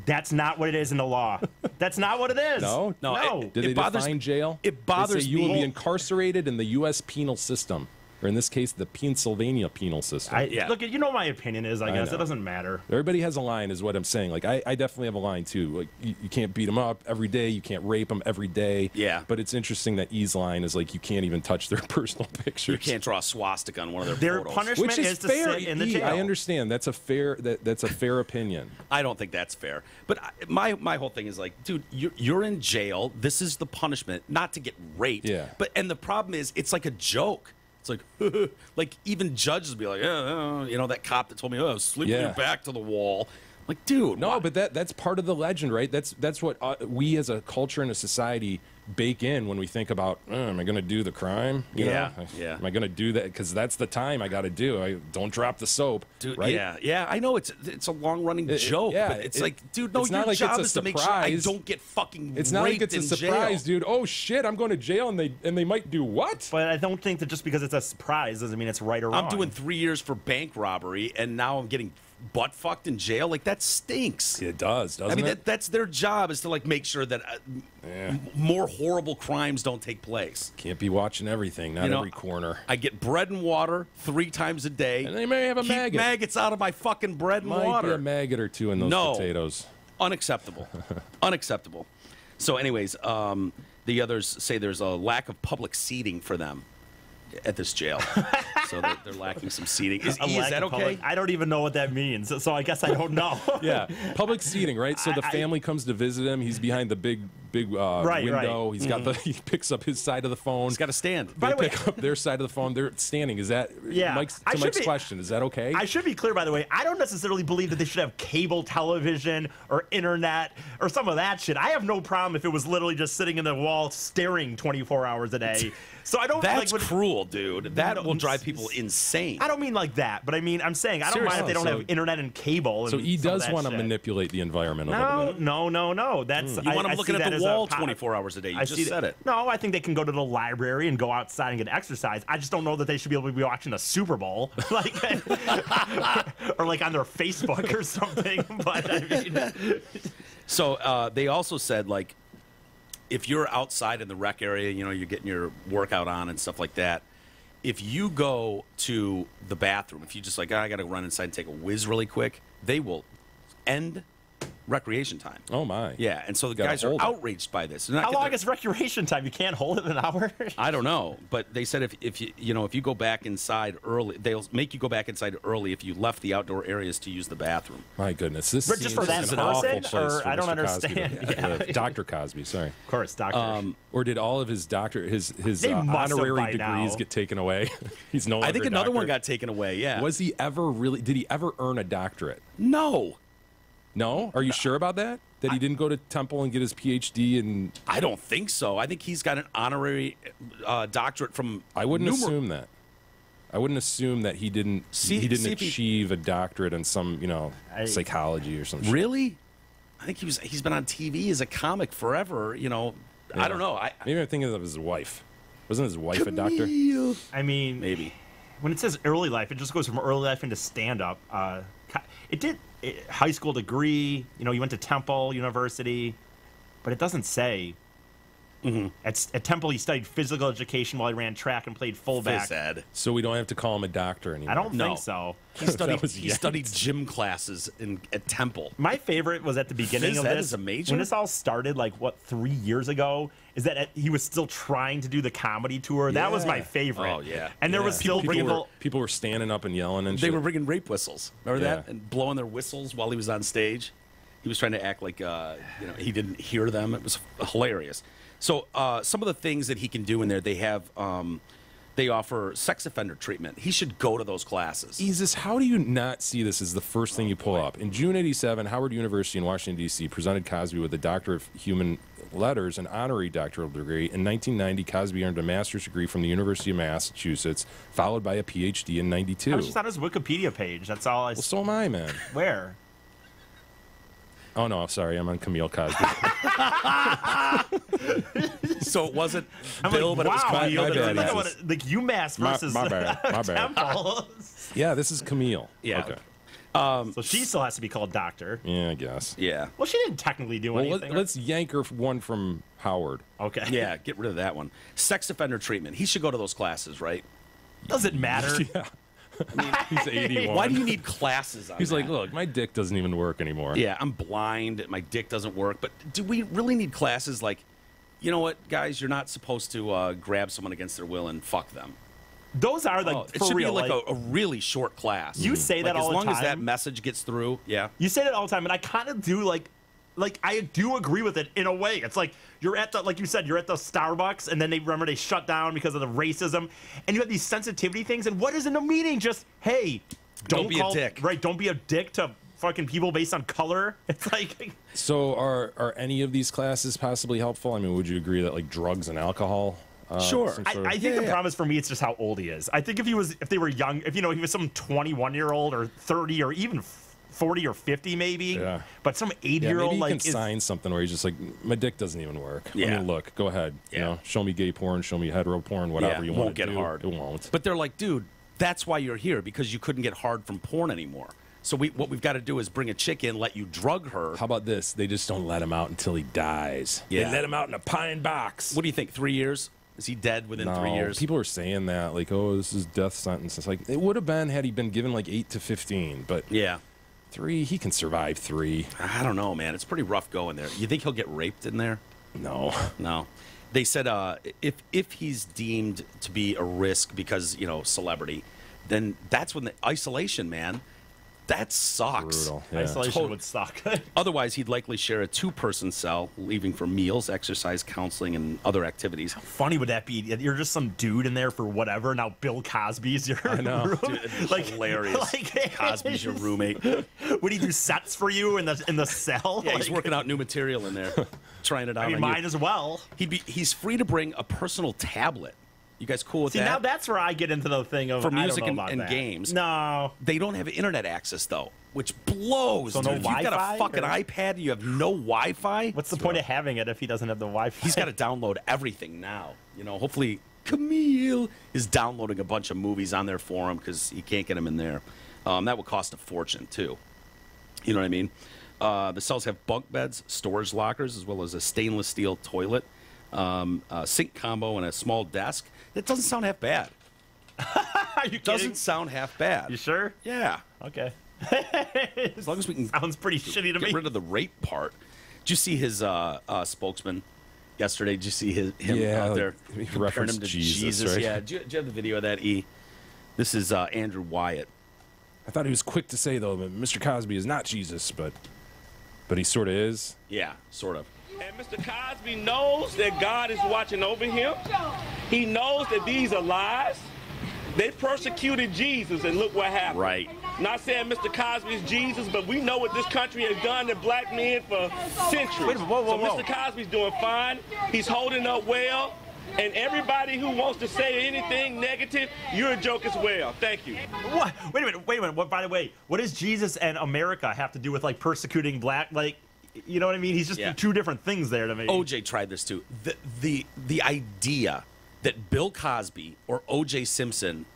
That's not what it is in the law. That's not what it is.
No?
No.
Did they
bothers
define
me-
jail?
it bothers
they say you will
me-
be incarcerated in the U.S. penal system, or in this case, the Pennsylvania penal system.
Yeah.
Look, you know what my opinion is. I guess
know.
it doesn't matter.
Everybody has a line, is what I'm saying. Like, I definitely have a line, too. Like, you can't beat them up every day. You can't rape them every day.
Yeah.
But it's interesting that E's line is, like, you can't even touch their personal pictures.
you can't draw a swastika on one of
Their
their photos.
punishment
Which is
is to
fair.
sit in the
E,
jail.
I understand. That's a fair opinion.
I don't think that's fair. But my whole thing is like, dude, you're in jail. This is the punishment, not to get raped.
Yeah.
And the problem is, it's like a joke. It's like, like even judges be like, that cop that told me, sleep with
Yeah.
your back to the wall. Like, dude,
No,
why-
but that's part of the legend, right? That's what we as a culture and a society bake in when we think about, am I going to do the crime? You
Yeah,
know?
yeah.
Am I going to do that? Because that's the time I got to do. I don't drop the soap,
Dude,
right?
yeah, I know it's a long running joke,
yeah,
but it's like, dude, no,
it's
your
not like
job
it's a
is to make sure I
surprise.
don't get fucking
It's not like
raped
it's a
in
surprise,
jail.
dude. Oh shit, I'm going to jail, and they might do what?
But I don't think that just because it's a surprise doesn't mean it's right or wrong.
I'm doing 3 years for bank robbery, and now I'm getting butt fucked in jail. Like, that stinks.
It does, doesn't
I mean,
it?
that's their job, is to like make sure that more horrible crimes don't take place.
Can't be watching everything, not every corner.
I get bread and water 3 times a day.
And they may have a
Keep
maggot.
maggots out of my fucking bread and
Might
water.
be a maggot or two in those
No.
potatoes.
Unacceptable. Unacceptable. So, anyways, the others say there's a lack of public seating for them at this jail. So they're lacking some seating. Is that okay?
I don't even know what that means, so I guess I don't know.
Yeah, public seating, right? So the family comes to visit him. He's behind the big window.
right.
He's got he picks up his side of the phone.
He's got to stand.
They pick up their side of the phone. They're standing. Is that Mike's question? Is that okay?
I should be clear, by the way. I don't necessarily believe that they should have cable television or internet or some of that shit. I have no problem if it was literally just sitting in the wall staring 24 hours a day. So I don't.
That's
like,
cruel, dude. That will drive people people insane.
I don't mean like that, but I mean, I'm saying I don't mind if they don't have internet and cable.
So
and
he does want to
shit.
manipulate the environment a little bit.
No. That's
You want
I
them looking
see
at
that
the
as a
wall 24 hours a day. You just said it.
No, I think they can go to the library and go outside and get exercise. I just don't know that they should be able to be watching the Super Bowl, like, or like on their Facebook or something. But I mean,
so they also said, like, if you're outside in the rec area, you know, you're getting your workout on and stuff like that. If you go to the bathroom, if you just like, I got to run inside and take a whiz really quick, they will end recreation time.
Oh my!
Yeah, and so the guys are outraged by this.
how long is recreation time? You can't hold it an hour.
I don't know, but they said if you go back inside early, they'll make you go back inside early if you left the outdoor areas to use the bathroom.
My goodness, this
But just for that
is an awful place
person, or
for
I don't
Mr.
understand.
Cosby to- Dr. Cosby, sorry.
Of course, doctor.
Or did all of his
They must have
honorary
by
degrees
now.
get taken away? He's no longer
I think
a
another one
doctor.
got taken away. Yeah.
Was he ever really? Did he ever earn a doctorate?
No.
No? Are you sure about that? That he didn't go to Temple and get his PhD in...
I don't think so. I think he's got an honorary doctorate from.
I wouldn't assume that. I wouldn't assume that he didn't. He didn't achieve a doctorate in some, psychology or something.
Really? I think he's been on TV as a comic forever. You know, I don't know.
Maybe I'm thinking of his wife. Wasn't his wife a doctor?
I mean,
maybe.
When it says early life, it just goes from early life into stand-up. It did high school degree. You went to Temple University, but it doesn't say.
Mm-hmm.
At Temple, he studied physical education while he ran track and played fullback.
Phys ed.
So we don't have to call him a doctor anymore.
I don't think so.
He studied gym classes at Temple.
My favorite was at the beginning
Phys
of
ed
this.
is a major?
When this all started, 3 years ago, is that he was still trying to do the comedy tour. That was my favorite.
Oh, yeah.
And there was still
people were standing up and yelling and
They
shit.
were bringing rape whistles. Remember
Yeah.
that? And blowing their whistles while he was on stage. He was trying to act like he didn't hear them. It was hilarious. So some of the things that he can do in there, they have they offer sex offender treatment. He should go to those classes.
Jesus, how do you not see this as the first thing you pull up? In June '87, Howard University in Washington, D.C. presented Cosby with a Doctor of Human Letters, an honorary doctoral degree. In 1990, Cosby earned a master's degree from the University of Massachusetts, followed by a PhD in '92.
I was just on his Wikipedia page. That's all I
Well, so am I, man.
Where?
Oh, no, sorry. I'm on Camille Cosby.
So it wasn't
I'm
Bill,
like,
but it was
wow,
Camille.
my bad,
like,
yeah.
like UMass versus
My bad.
Temple.
Yeah, this is Camille.
Yeah.
Okay.
So she still has to be called doctor.
Yeah, I guess.
Yeah.
Well, she didn't technically do
Well,
anything.
let's yank her one from Howard.
Okay.
Yeah, get rid of that one. Sex offender treatment. He should go to those classes, right?
Doesn't matter.
Yeah. He's 81.
Why do you need classes on
He's
that?
like, look, my dick doesn't even work anymore.
Yeah, I'm blind. My dick doesn't work. But do we really need classes like, you know what, guys, you're not supposed to grab someone against their will and fuck them.
Those are
It
for
should
real.
be like a really short class.
You say that all the
as long as that
time.
message gets through, yeah.
You say that all the time, and I kind of do like I do agree with it in a way. It's like you're at the, like you said, you're at the Starbucks, and then they shut down because of the racism, and you have these sensitivity things. And what is in the meeting? Just hey,
Don't be a dick.
Right? Don't be a dick to fucking people based on color. It's like.
So are any of these classes possibly helpful? I mean, would you agree that like drugs and alcohol?
Sure.
some sort of-
I think the problem is for me, it's just how old he is. I think if they were young, if he was some 21-year-old or 30 or even 40 or 50 maybe,
Yeah.
but some
Yeah,
80-year-old
maybe you can sign something where he's just like, my dick doesn't even work. I
Yeah.
mean, look, go ahead.
Yeah.
Show me gay porn, show me hetero porn, whatever you
it
want
won't
to
get
do.
hard.
It won't.
But they're like, dude, that's why you're here, because you couldn't get hard from porn anymore. So what we've got to do is bring a chick in, let you drug her.
How about this? They just don't let him out until he dies.
Yeah.
They let him out in a pine box.
What do you think, 3 years? Is he dead within 3 years?
People are saying that, like, oh, this is death sentence. It's like, it would have been had he been given like 8 to 15, but
Yeah.
3, he can survive 3.
I don't know, man. It's pretty rough going there. You think he'll get raped in there?
No.
No. They said if he's deemed to be a risk because, celebrity, then that's when the isolation, man. That sucks.
Brutal. Yeah.
Isolation would suck.
Otherwise, he'd likely share a 2-person cell, leaving for meals, exercise, counseling, and other activities.
Funny would that be? You're just some dude in there for whatever. Now Bill Cosby's your room.
Dude, it'd be hilarious. Cosby's your roommate.
Would he do sets for you in the cell?
Yeah, he's working out new material in there, trying it out.
I mean,
on
mine
you.
as well.
He's free to bring a personal tablet You guys cool with
See,
that?
now that's where I get into the thing of
For
I don't
music
know
and,
about
and
that.
games.
No.
They don't have internet access, though, which blows.
So
dude.
no
If you've got
Wi-Fi,
a fucking
or-
iPad and you have no Wi-Fi,
What's the point of having it if he doesn't have the Wi-Fi?
he's got to download everything now. You know, hopefully Camille is downloading a bunch of movies on there for him because he can't get them in there. That would cost a fortune, too. You know what I mean? The cells have bunk beds, storage lockers, as well as a stainless steel toilet, a sink combo, and a small desk. That doesn't sound half bad.
Are you kidding?
Doesn't sound half bad.
You sure?
Yeah.
Okay.
As long as we can
Sounds pretty shitty to
get
me.
rid of the rape part. Did you see his spokesman yesterday? Did you see him out there
he
comparing
referenced
him to
Jesus, right?
Yeah. Did you have the video of that, E? This is Andrew Wyatt.
I thought he was quick to say though that Mr. Cosby is not Jesus, but he sort of is.
Yeah, sort of.
And Mr. Cosby knows that God is watching over him. He knows that these are lies. They persecuted Jesus, and look what happened.
Right.
Not saying Mr. Cosby is Jesus, but we know what this country has done to black men for centuries.
Wait a minute, whoa.
So Mr. Cosby's doing fine. He's holding up well. And everybody who wants to say anything negative, you're a joke as well. Thank you.
What? Wait a minute. What? By the way, what does Jesus and America have to do with like persecuting black? Like, you know what I mean? He's just two different things there to me.
OJ tried this too. The idea that Bill Cosby or OJ Simpson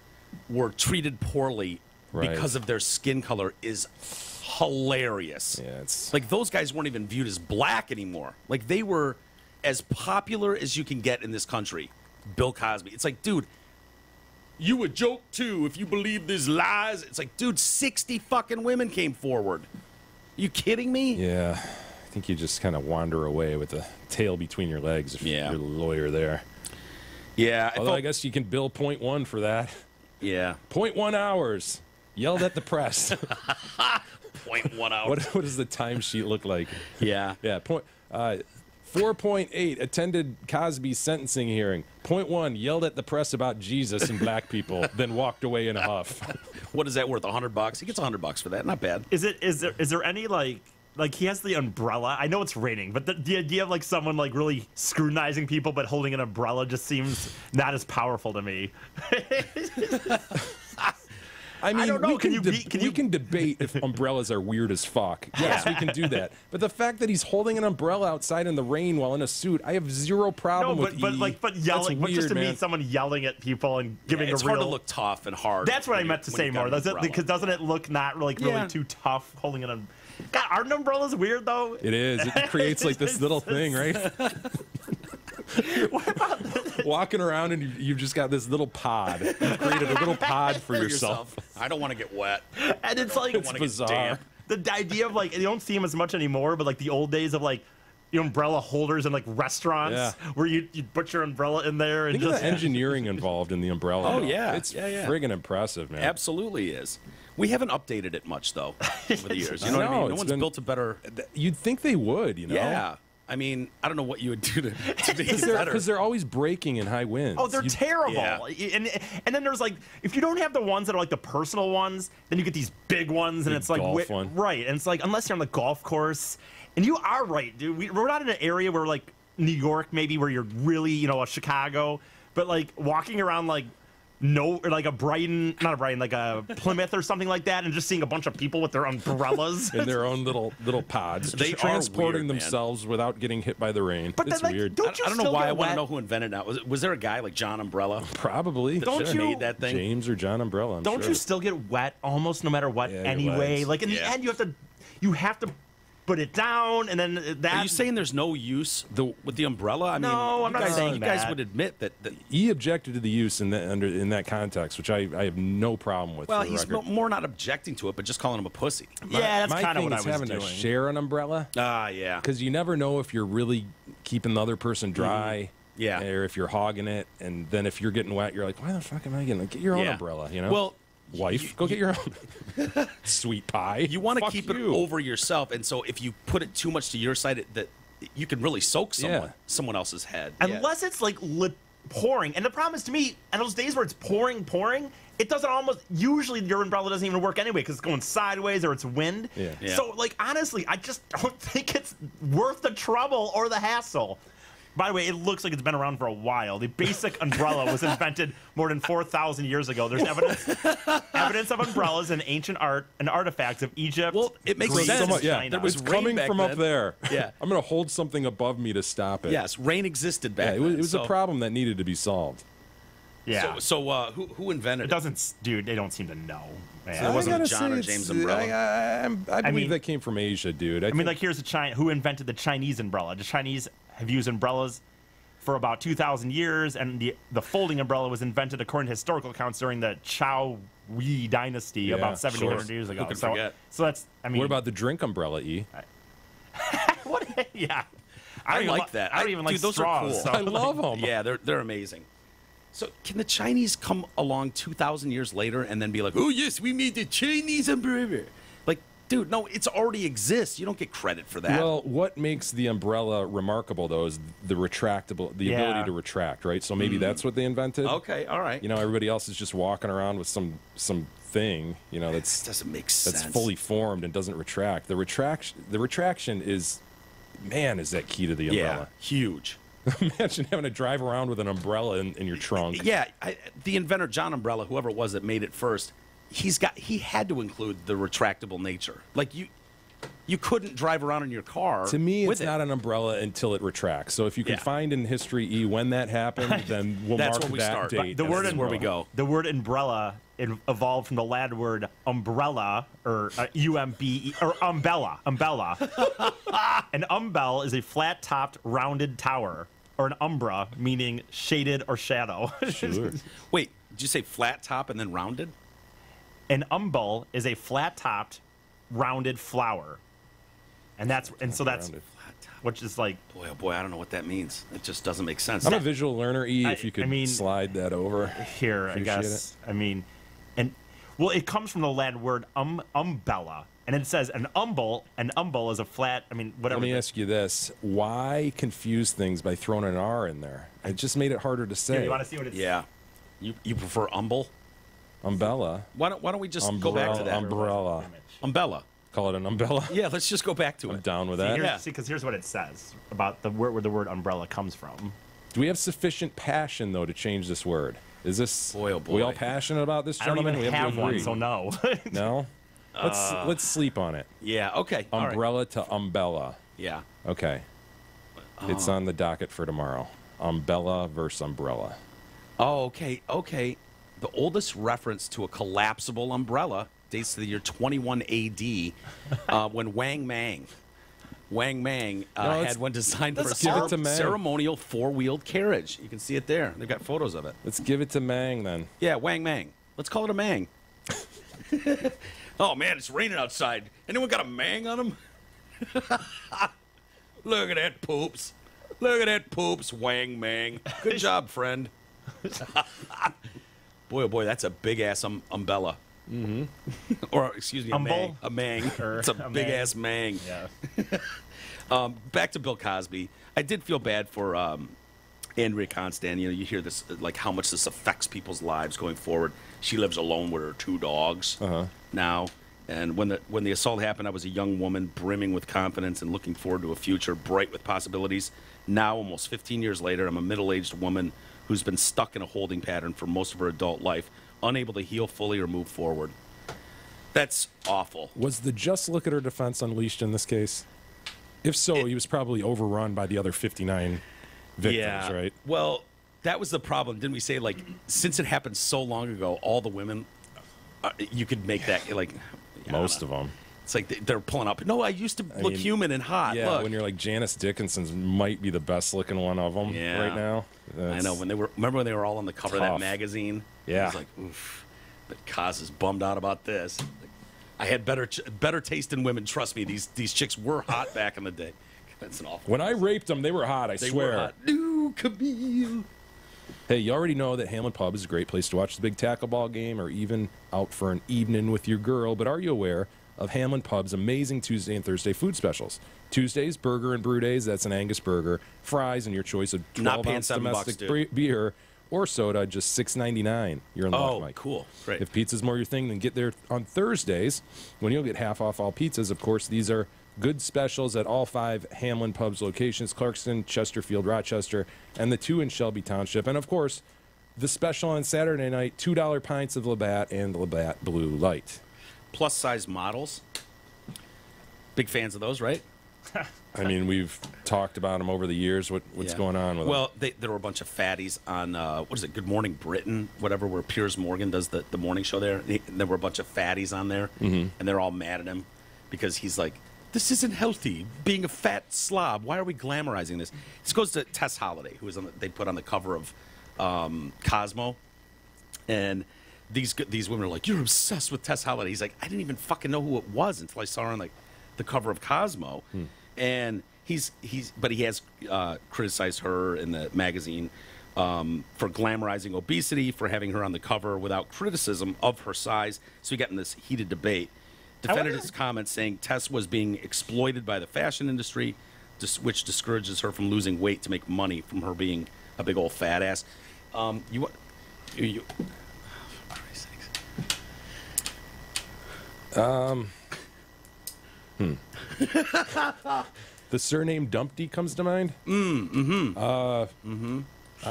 were treated poorly
Right.
because of their skin color is hilarious.
Yeah, it's
Like those guys weren't even viewed as black anymore. Like they were as popular as you can get in this country. Bill Cosby. It's like, dude, you a joke too if you believe these lies. It's like, dude, 60 fucking women came forward. You kidding me?
yeah. I think you just kind of wander away with the tail between your legs if
Yeah.
you're the lawyer there.
Yeah.
Although I guess you can bill 0.1 for that.
yeah.
0.1 hours. Yelled at the press.
0.1 hour.
What does the timesheet look like?
Yeah.
Yeah. 4.8 attended Cosby's sentencing hearing. 0.1 yelled at the press about Jesus and black people, then walked away in a huff.
What is that worth? $100? He gets $100 for that. Not bad.
Is there any like he has the umbrella? I know it's raining, but the idea of like someone like really scrutinizing people but holding an umbrella just seems not as powerful to me.
I mean,
don't know.
we can debate if umbrellas are weird as fuck. Yes, we can do that. But the fact that he's holding an umbrella outside in the rain while in a suit, I have zero problem with.
but yelling,
That's
but just
weird,
to
man.
meet someone yelling at people and giving
It's
a real.
hard to look tough and hard.
That's what I
when
meant to
you-
say
when you
more.
got an
Does it?
umbrella.
Because doesn't it look not like
Yeah.
really too tough holding an? God, aren't umbrellas weird though?
It is. It creates like this little thing, right? Walking around and you've just got this little pod. You've created a little pod for yourself.
I don't want to get wet.
And it's like
I want to get
bizarre.
damp.
the idea of like you don't see them as much anymore, but like the old days of like the umbrella holders in like restaurants
Yeah.
where you put your umbrella in there and
Think of
just
the engineering involved in the umbrella.
Oh, yeah.
It's
Yeah.
friggin' impressive, man.
Absolutely is. We haven't updated it much though over the years. You know what I
No,
mean? No
it's
one's
been-
built a better.
You'd think they would, you know?
Yeah. I mean, I don't know what you would do to make it better.
Because they're always breaking in high winds.
oh, they're terrible.
Yeah.
And then there's like if you don't have the ones that are like the personal ones, then you get these big ones, and
Big
it's like
golf one.
right, and it's like unless you're on the golf course, and you are right, dude. We're not in an area where like New York maybe where you're really a Chicago, but like walking around like. Or like a Brighton, not a Brighton, like a Plymouth or something like that, and just seeing a bunch of people with their umbrellas.
in their own little pods,
They
just
are
transporting
weird, man.
themselves without getting hit by the rain.
But
It's
then, like,
weird.
don't you
I don't know
still
why.
get
I want to
wet?
know who invented that. Was there a guy like John Umbrella?
Probably.
that
Don't
should have
you-
made that thing?
James or John Umbrella. I'm
Don't
sure.
you still get wet almost no matter what
Yeah, your
anyway?
legs.
Like in the
Yeah.
end, you have to put it down, and then that.
Are you saying there's no use with the umbrella? I mean,
No, I'm
you
not
guys,
saying
you guys
that.
would admit that.
He objected to the use in that context, which I have no problem with.
Well,
for the
he's
record.
more not objecting to it, but just calling him a pussy.
Yeah, that's
My
kind of
thing
what I
is
was
having
doing.
to share an umbrella
Ah, yeah.
because you never know if you're really keeping the other person dry.
Yeah.
Or if you're hogging it, and then if you're getting wet, you're like, why the fuck am I getting? Get your own
Yeah.
umbrella, you know.
Well,
wife, go get your own. Sweet pie.
you want to
Fuck
keep
you.
it over yourself, and so if you put it too much to your side, that you can really soak someone else's head. Yeah.
Unless it's like pouring, and the problem is to me, and those days where it's pouring, it doesn't almost. Usually, your umbrella doesn't even work anyway because it's going sideways or it's wind.
Yeah.
Yeah.
So, like honestly, I just don't think it's worth the trouble or the hassle. By the way, it looks like it's been around for a while. The basic umbrella was invented more than 4,000 years ago. There's evidence of umbrellas in ancient art and artifacts of Egypt.
Well, it makes
Greece,
sense.
and
Yeah,
China.
there was
it's
rain
coming
back
from
then.
up there.
Yeah.
I'm going to hold something above me to stop it.
Yes, rain existed back
Yeah,
then.
it was
so,
a problem that needed to be solved.
Yeah.
So who invented
It doesn't, dude. They don't seem to know. Man.
It wasn't
I gotta
John or
say
James
it's-
umbrella.
I believe
mean-
that came from Asia, dude.
I mean, like, here's who invented the Chinese umbrella. The Chinese have used umbrellas for about 2,000 years, and the folding umbrella was invented, according to historical accounts, during the Chow Wei dynasty
Yeah,
about 1,700
sure.
years ago.
Who can
so,
forget?
so that's, I mean,
What about the drink umbrella, E?
what? Yeah,
I
don't even
like that.
I don't even like
Dude, those are
straws.
cool.
So,
I love them.
Yeah, they're amazing. So can the Chinese come along 2,000 years later and then be like, oh yes, we made the Chinese umbrella? Like, dude, no, it's already exists. You don't get credit for that.
Well, what makes the umbrella remarkable, though, is the ability to retract, right? So maybe that's what they invented.
okay, all right.
You know, everybody else is just walking around with some thing, you know,
This doesn't make sense.
that's fully formed and doesn't retract. The retraction is, man, is that key to the
yeah,
umbrella?
huge.
Imagine having to drive around with an umbrella in your trunk.
Yeah, the inventor John Umbrella, whoever it was that made it first, he had to include the retractable nature. Like you couldn't drive around in your car.
To me,
with
it's not an umbrella until it retracts. So if you can
Yeah.
find in history, E, when that happened, then we'll
That's
mark
where we
that
start.
date.
the
as
word
the
in
where we go.
The word umbrella evolved from the Latin word umbrella, or umbe, or umbella. An umbel is a flat-topped, rounded tower, or an umbra, meaning shaded or shadow.
Sure.
Wait, did you say flat top and then rounded?
An umbel is a flat-topped, rounded flower, and that's
Rounded.
which is like,
Boy, oh boy, I don't know what that means. It just doesn't make sense.
I'm a visual learner, E. If
I
you could
mean-
slide that over.
here, I
Appreciate
guess. I mean, and well, it comes from the Latin word umbella, and it says an umbel is a flat. I mean, whatever.
Let me ask you this: why confuse things by throwing an R in there? It just made it harder to
Here,
say.
you want to see what it's?
Yeah. You prefer umble?
Umbrella.
Why don't we just go back to that?
Umbrella.
Umbrella.
Call it an umbrella.
Yeah, let's just go back to
I'm
it.
down with
See,
that.
here's, because here's what it says about where the word umbrella comes from.
Do we have sufficient passion though to change this word? Is this?
Boy, oh
We all
boy.
passionate about this,
I don't
gentlemen?
even
We
have
to
one,
agree.
so no.
No. Let's sleep on it.
Yeah, okay. all right.
Umbrella to umbella.
Yeah.
Okay. It's on the docket for tomorrow. Umbella versus umbrella.
Oh, okay, okay. The oldest reference to a collapsible umbrella dates to the year 21 AD, when Wang Mang had one designed for a
let's give it to Mang.
ceremonial four-wheeled carriage. You can see it there. They've got photos of it.
Let's give it to Mang then.
Yeah, Wang Mang. Let's call it a Mang. Oh, man, it's raining outside. Anyone got a Mang on them? Look at that, poops. Look at that, poops, Wang Mang. Good job, friend. Boy, oh boy, that's a big-ass umbrella. Mm-hmm. Or, excuse me, a mang. A mang.
Or
It's a
a
big-ass mang.
Yeah.
Back to Bill Cosby. I did feel bad for Andrea Constant. You know, you hear this, like how much this affects people's lives going forward. She lives alone with her two dogs now. And when the assault happened, I was a young woman brimming with confidence and looking forward to a future bright with possibilities. Now, almost 15 years later, I'm a middle-aged woman who's been stuck in a holding pattern for most of her adult life, unable to heal fully or move forward. That's awful.
Was the just look at her defense unleashed in this case? If so, he was probably overrun by the other 59 victims, right?
Well, that was the problem. Didn't we say, like, since it happened so long ago, all the women, you could make that, like...
Most of them.
It's like they're pulling up. No, I used to look
mean,
human and hot.
Yeah,
Look.
when you're like Janice Dickinson's might be the best looking one of them right now.
I know. Remember when they were all on the cover of that
tough.
magazine?
Yeah.
It was like, oof. But Kaz is bummed out about this. I had better taste in women. Trust me, these chicks were hot back in the day. That's an awful.
When I raped them, they were hot, I
They
swear.
were hot. Ooh, Camille.
Hey, you already know that Hamlin Pub is a great place to watch the big tackle ball game or even out for an evening with your girl. But are you aware of Hamlin Pub's amazing Tuesday and Thursday food specials? Tuesdays, burger and brew days. That's an Angus burger, fries, and your choice of
Not paying
12-ounce
$7,
domestic
dude.
beer or soda, just $6.99. You're in luck,
Oh,
Mike.
cool. Great.
If pizza's more your thing, then get there on Thursdays when you'll get half off all pizzas. Of course, these are Good specials at all 5 Hamlin Pubs locations, Clarkston, Chesterfield, Rochester, and the 2 in Shelby Township. And, of course, the special on Saturday night, $2 pints of Labatt and Labatt Blue Light.
Plus-size models. Big fans of those, right?
I mean, we've talked about them over the years. What's going on with them?
Well, there were a bunch of fatties on, what is it, Good Morning Britain, whatever, where Piers Morgan does the morning show there. There were a bunch of fatties on there, and they're all mad at him because he's like, this isn't healthy, being a fat slob. Why are we glamorizing this? This goes to Tess Holliday, who was they put on the cover of Cosmo, and these women are like, you're obsessed with Tess Holliday. He's like, I didn't even fucking know who it was until I saw her on like the cover of Cosmo, and but he has criticized her in the magazine for glamorizing obesity, for having her on the cover without criticism of her size. So he got in this heated debate. Defended his comments, saying Tess was being exploited by the fashion industry, which discourages her from losing weight to make money from her being a big old fat ass. For Christ's sakes.
The surname Dumpty comes to mind? I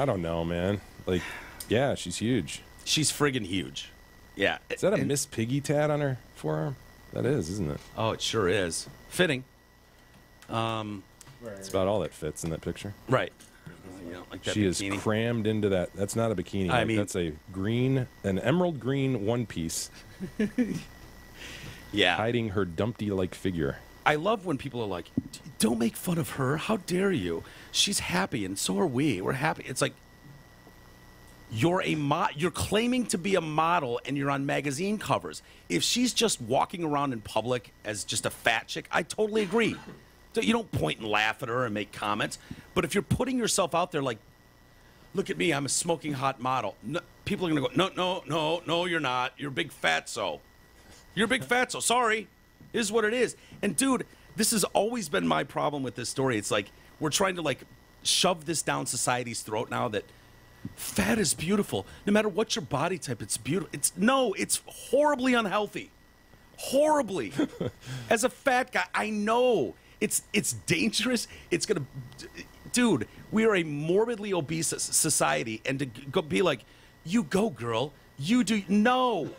don't know, man. Like, yeah, she's huge.
She's friggin' huge. Yeah.
Is that a Miss Piggy tat on her forearm? That is, isn't it?
Oh, it sure is. Fitting.
It's about all that fits in that picture.
Right. Like that
she
bikini.
is crammed into that. That's not a bikini.
I mean,
that's an emerald green one piece.
Yeah.
Hiding her Dumpty-like figure.
I love when people are like, don't make fun of her. How dare you? She's happy, and so are we. We're happy. It's like, you're claiming to be a model, and you're on magazine covers. If she's just walking around in public as just a fat chick, I totally agree. So you don't point and laugh at her and make comments. But if you're putting yourself out there like, look at me, I'm a smoking hot model. No, people are going to go, no, you're not. You're a big fatso. You're a big fatso. Sorry. It is what it is. And, dude, this has always been my problem with this story. It's like we're trying to, like, shove this down society's throat now that fat is beautiful. No matter what your body type, it's beautiful. It's horribly unhealthy. Horribly. As a fat guy, I know. It's dangerous. It's going to... Dude, we are a morbidly obese society, and to go be like, you go, girl. You do... No.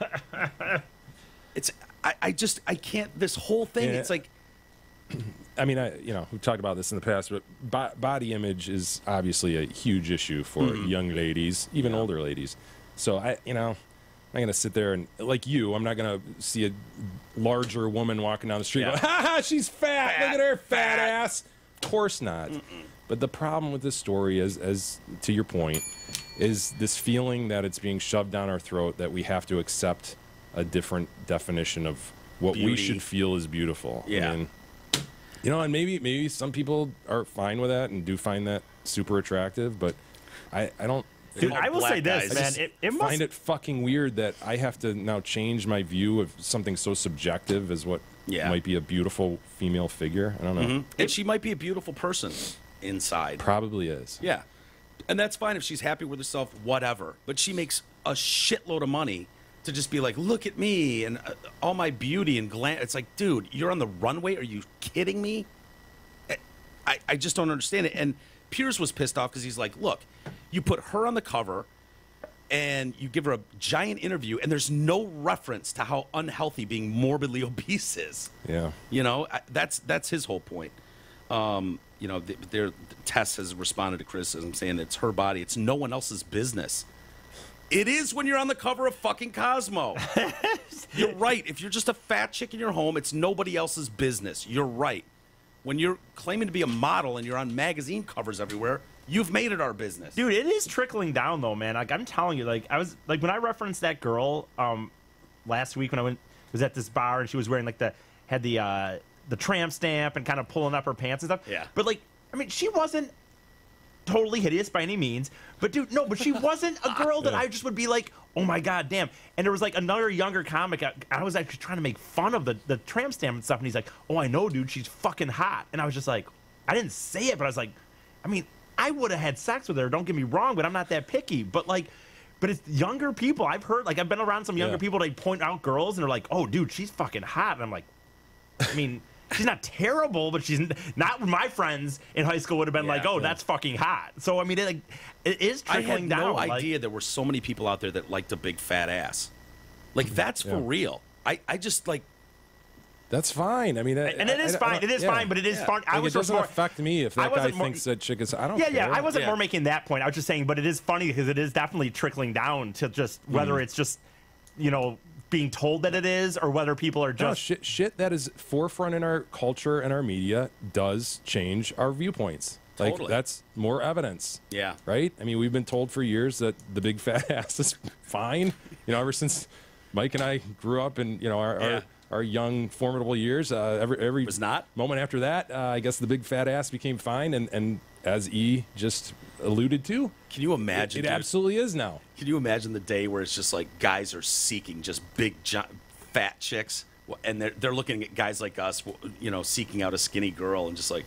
I can't... This whole thing,
Yeah.
it's like...
I mean, we've talked about this in the past, but body image is obviously a huge issue for young ladies, even older ladies. So I'm not going to sit there and, like you, I'm not going to see a larger woman walking down the street going, ha ha, she's fat. Look at her fat ass. Of course not. But the problem with this story is, as to your point, is this feeling that it's being shoved down our throat that we have to accept a different definition of what we
Beauty.
should feel is beautiful.
Yeah.
I mean, and maybe some people are fine with that and do find that super attractive, but I don't.
Dude, I will say
black
this,
guys.
man. It must
Find it fucking weird that I have to now change my view of something so subjective as what might be a beautiful female figure. I don't know.
And she might be a beautiful person inside.
Probably is.
Yeah. And that's fine if she's happy with herself, whatever. But she makes a shitload of money to just be like, look at me and all my beauty and glam. It's like, dude, you're on the runway. Are you kidding me? I just don't understand it. And Piers was pissed off because he's like, look, you put her on the cover and you give her a giant interview, and there's no reference to how unhealthy being morbidly obese is.
Yeah.
That's his whole point. Tess has responded to criticism saying it's her body. It's no one else's business. It is when you're on the cover of fucking Cosmo. You're right. If you're just a fat chick in your home, it's nobody else's business. You're right. When you're claiming to be a model and you're on magazine covers everywhere, you've made it our business.
Dude, it is trickling down though, man. Like I'm telling you, like I was like when I referenced that girl last week when I was at this bar and she was wearing like the tramp stamp and kind of pulling up her pants and stuff.
Yeah.
But like, I mean, she wasn't totally hideous by any means. But dude, no, but she wasn't a girl that I just would be like, oh my god, damn. And there was like another younger comic. I was actually trying to make fun of the tramp stamp and stuff, and he's like, oh, I know, dude, she's fucking hot. And I was just like, I didn't say it, but I was like, I mean, I would have had sex with her. Don't get me wrong, but I'm not that picky. But it's younger people. I've heard, like, I've been around some younger people. They point out girls and they're like, oh, dude, she's fucking hot. And I'm like, I mean, she's not terrible, but she's not. My friends in high school would have been like, "Oh, that's fucking hot." So I mean, it is trickling down.
I had no idea there were so many people out there that liked a big fat ass. Like that's for real. I just like.
That's fine. I mean,
and it is fine. It is fine, but it is fun.
Like, it doesn't affect me if that guy thinks that chick is. I don't care.
Yeah, I wasn't more making that point. I was just saying, but it is funny because it is definitely trickling down to just whether it's just, being told that it is or whether people are just
shit that is forefront in our culture and our media does change our viewpoints. Like that's more evidence.
Yeah.
Right. I mean, we've been told for years that the big fat ass is fine. Ever since Mike and I grew up in our young, formidable years. Every
was not
moment after that, I guess the big fat ass became fine, and as E just alluded to,
can you imagine?
It absolutely is now.
Can you imagine the day where it's just like guys are seeking just big, fat chicks, and they're looking at guys like us, seeking out a skinny girl, and just like,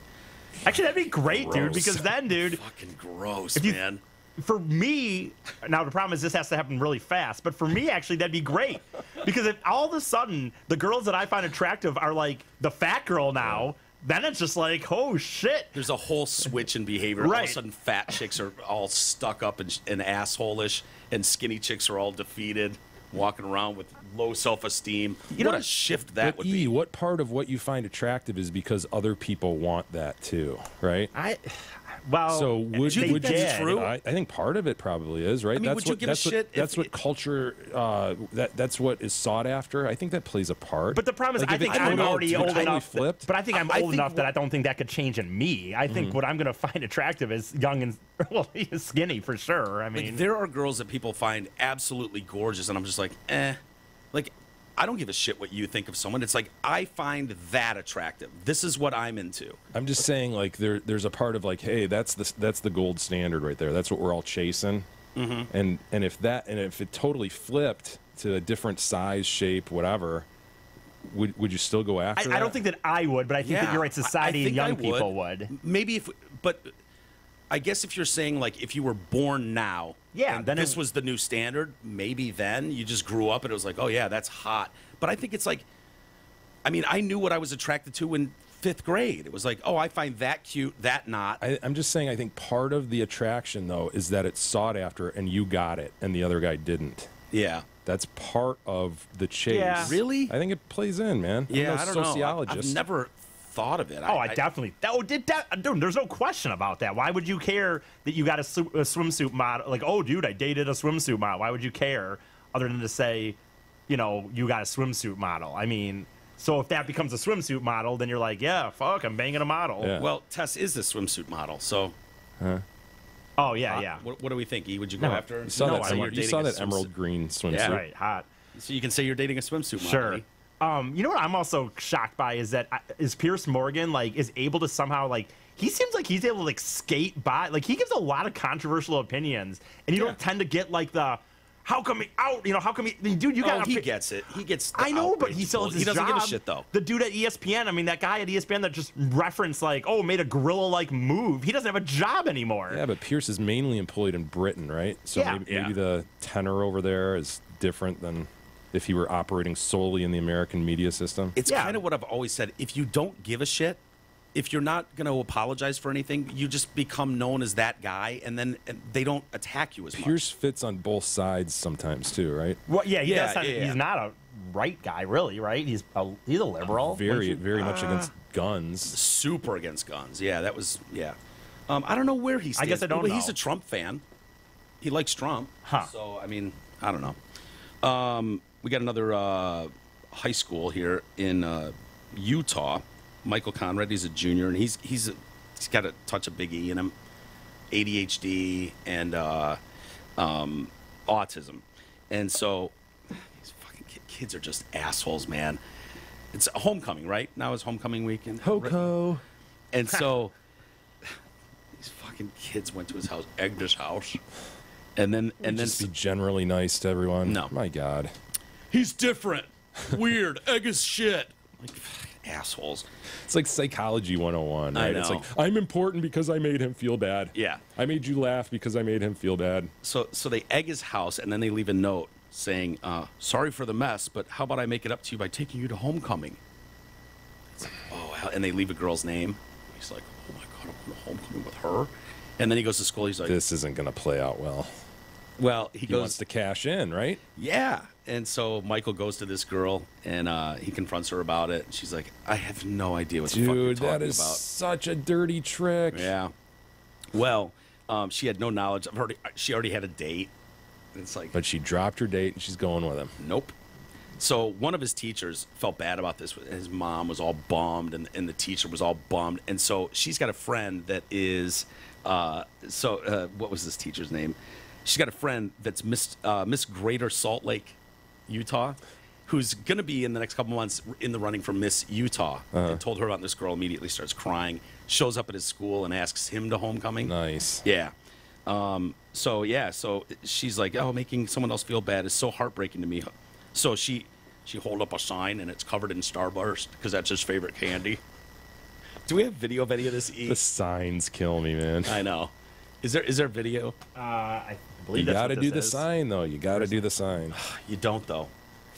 actually, that'd be great, dude. Because then, dude,
fucking gross, man.
For me, now the problem is this has to happen really fast, but for me, actually, that'd be great. Because if all of a sudden the girls that I find attractive are like the fat girl now, then it's just like, oh, shit.
There's a whole switch in behavior.
Right.
All of a sudden, fat chicks are all stuck up and asshole-ish, and skinny chicks are all defeated, walking around with low self-esteem. What a shift that would be.
What part of what you find attractive is because other people want that too, right? So would
you think that's true?
I think part of it probably is, right?
I mean, would you give a shit?
That's what culture. That's what is sought after. I think that plays a part.
But the problem is, I think I'm already old enough. But I think I'm old enough that I don't think that could change in me. I think what I'm going to find attractive is young and he is skinny for sure. I mean,
there are girls that people find absolutely gorgeous, and I'm just like, like. I don't give a shit what you think of someone. It's like, I find that attractive. This is what I'm into.
I'm just saying, like, there's a part of like, hey, that's the gold standard right there. That's what we're all chasing. Mm-hmm. And if it totally flipped to a different size, shape, whatever, would you still go after that?
I don't think that I would, but I think that you're right. Society and young people would.
Maybe but I guess if you're saying like if you were born now, then this was the new standard, maybe then you just grew up and it was like, oh yeah, that's hot. But I think it's like, I mean, I knew what I was attracted to in 5th grade. It was like, oh, I find that cute, that not.
I'm just saying, I think part of the attraction though is that it's sought after and you got it and the other guy didn't.
Yeah.
That's part of the chase.
Yeah.
Really?
I think it plays in, man.
Yeah,
I'm
I
no
don't
sociologist.
know. I've never thought of it.
I definitely. Dude, there's no question about that. Why would you care that you got a swimsuit model? Like, oh, dude, I dated a swimsuit model. Why would you care other than to say, you got a swimsuit model? I mean, so if that becomes a swimsuit model, then you're like, yeah, fuck, I'm banging a model.
Yeah.
Well, Tess is the swimsuit model, so.
Oh, yeah.
What do we think, E? Would you go after her?
You saw that emerald green swimsuit.
Yeah, right, hot.
So you can say you're dating a swimsuit model.
Sure.
E?
You know what I'm also shocked by is that is Pierce Morgan is able to somehow he seems like he's able to skate by, he gives a lot of controversial opinions, and you don't tend to get the how come he out, how come he, dude, you got
he gets it. He gets
I know, but he still has his
doesn't
job.
give a shit though.
The dude at ESPN, I mean that guy at ESPN that just referenced made a gorilla move. He doesn't have a job anymore.
Yeah, but Pierce is mainly employed in Britain, right? So maybe the tenor over there is different than if he were operating solely in the American media system.
It's kind of what I've always said. If you don't give a shit, if you're not going to apologize for anything, you just become known as that guy, and then they don't attack you as much.
Pierce fits on both sides sometimes too, right?
Well, he does. He's not a right guy, really, right? He's a liberal.
Very much against guns.
Super against guns. Yeah, that was I don't know where he stands.
I guess I don't know.
He's a Trump fan. He likes Trump.
Huh.
So I mean, I don't know. We got another high school here in Utah. Michael Conrad, he's a junior, and he's got a touch of Big E in him, ADHD and autism, and so these fucking kids are just assholes, man. It's homecoming, right? Now is homecoming weekend.
Hoko.
And so these fucking kids went to his house, egged his house, and then
Just be generally nice to everyone.
No.
My God.
He's different, weird, egg his shit. Assholes.
It's like psychology 101, right?
I know.
It's like, I'm important because I made him feel bad.
Yeah.
I made you laugh because I made him feel bad.
So they egg his house, and then they leave a note saying, sorry for the mess, but how about I make it up to you by taking you to homecoming? It's like, oh, hell? And they leave a girl's name. He's like, oh my God, I'm going to homecoming with her. And then he goes to school. He's like,
this isn't going to play out well.
Well, he
wants to cash in, right?
Yeah. And so Michael goes to this girl, and he confronts her about it. And she's like, I have no idea what the fuck you're talking about.
Dude, that is such a dirty trick.
Yeah. Well, she had no knowledge. She already had a date. And it's like,
but she dropped her date, and she's going with him.
Nope. So one of his teachers felt bad about this. His mom was all bummed, and the teacher was all bummed. And so she's got a friend that is, what was this teacher's name? She's got a friend that's Miss Greater Salt Lake, Utah, who's going to be in the next couple months in the running for Miss Utah. And told her about this girl, immediately starts crying, shows up at his school and asks him to homecoming.
Nice.
Yeah. So she's like, oh, making someone else feel bad is so heartbreaking to me. So she hold up a sign, and it's covered in Starburst because that's his favorite candy. Do we have video of any of this?
The signs kill me, man.
I know. Is there video?
I believe
you
that's
got to
what
do
this
the
is.
sign, though. You got to do the sign.
You don't, though.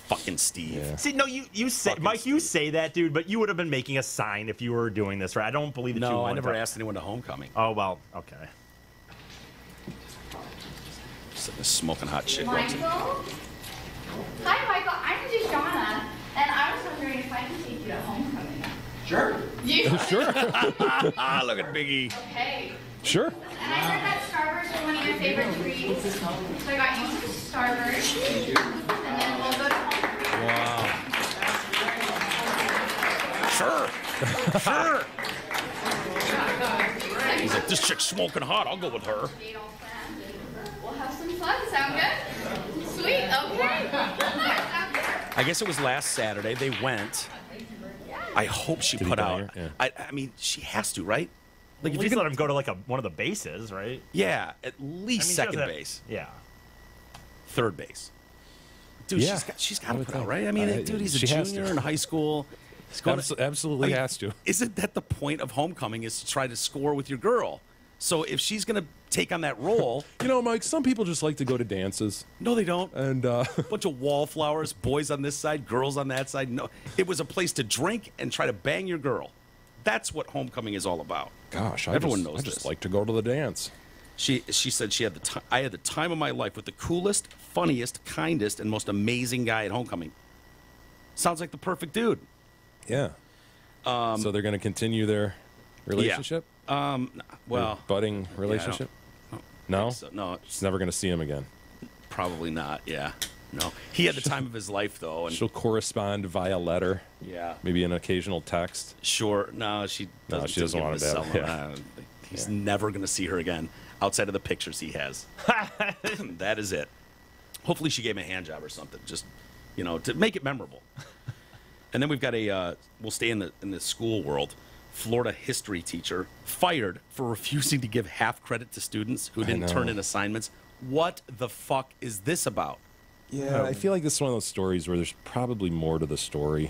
Fucking Steve.
Yeah.
See, no, you say,
Fucking
Mike, you
Steve.
say that, dude, but you would have been making a sign if you were doing this, right? I don't believe that you
No, I
would
never
have.
asked anyone to homecoming.
Oh, well, okay.
Sitting this smoking hot chick walks in.
Michael? Hi, Michael. I'm Deshauna, and I was wondering if I could take you to homecoming.
Sure.
You?
Sure.
Ah, look at Biggie.
Okay.
Sure.
And I heard that Starburst is one of your favorite treats, so I got you some Starburst, and then we'll go to homecoming.
Wow. Sure. Sure. He's like, this chick's smoking hot. I'll go with her.
Date all planned. We'll have some fun. Sound good? Sweet. Okay. Sounds good.
I guess it was last Saturday. They went. I hope she
Did he
put
die
out.
here? Yeah.
I mean, she has to, right? Like,
At
if
least
you're
let
gonna,
him go to like one of the bases, right?
yeah, at least
I mean, she
second
doesn't have-
base,
Yeah.
third base. Dude,
Yeah,
she's got
I
to
would
put out,
think.
right? I mean, dude, he's a
she has
junior
to.
in high school. He's going
Absolutely
I mean,
has to.
Isn't that the point of homecoming? Is to try to score with your girl? So if she's gonna take on that role,
You know, Mike, some people just like to go to dances.
no, they don't.
And
Bunch of wallflowers, boys on this side, girls on that side. No, it was a place to drink and try to bang your girl. That's what homecoming is all about.
gosh,
Everyone
I
knows
just
this.
like to go to the dance.
She said she had I had the time of my life with the coolest, funniest, kindest, and most amazing guy at homecoming. Sounds like the perfect dude.
Yeah. So they're going to continue their relationship?
Well,
Their budding relationship? No?
so. No,
She's never going to see him again.
probably not. Yeah, no. He had the time of his life though, and
She'll correspond via letter,
yeah,
maybe an occasional text.
sure. No, she doesn't.
she doesn't
give
want
him
to
a
have-
cell
yeah.
number. I don't think- He's never going to see her again outside of the pictures he has. That is it. Hopefully, she gave him a hand job or something, just to make it memorable. And then we've got we'll stay in the school world. Florida history teacher fired for refusing to give half credit to students who didn't turn
know.
in assignments. What the fuck is this about?
Yeah, I feel like this is one of those stories where there's probably more to the story.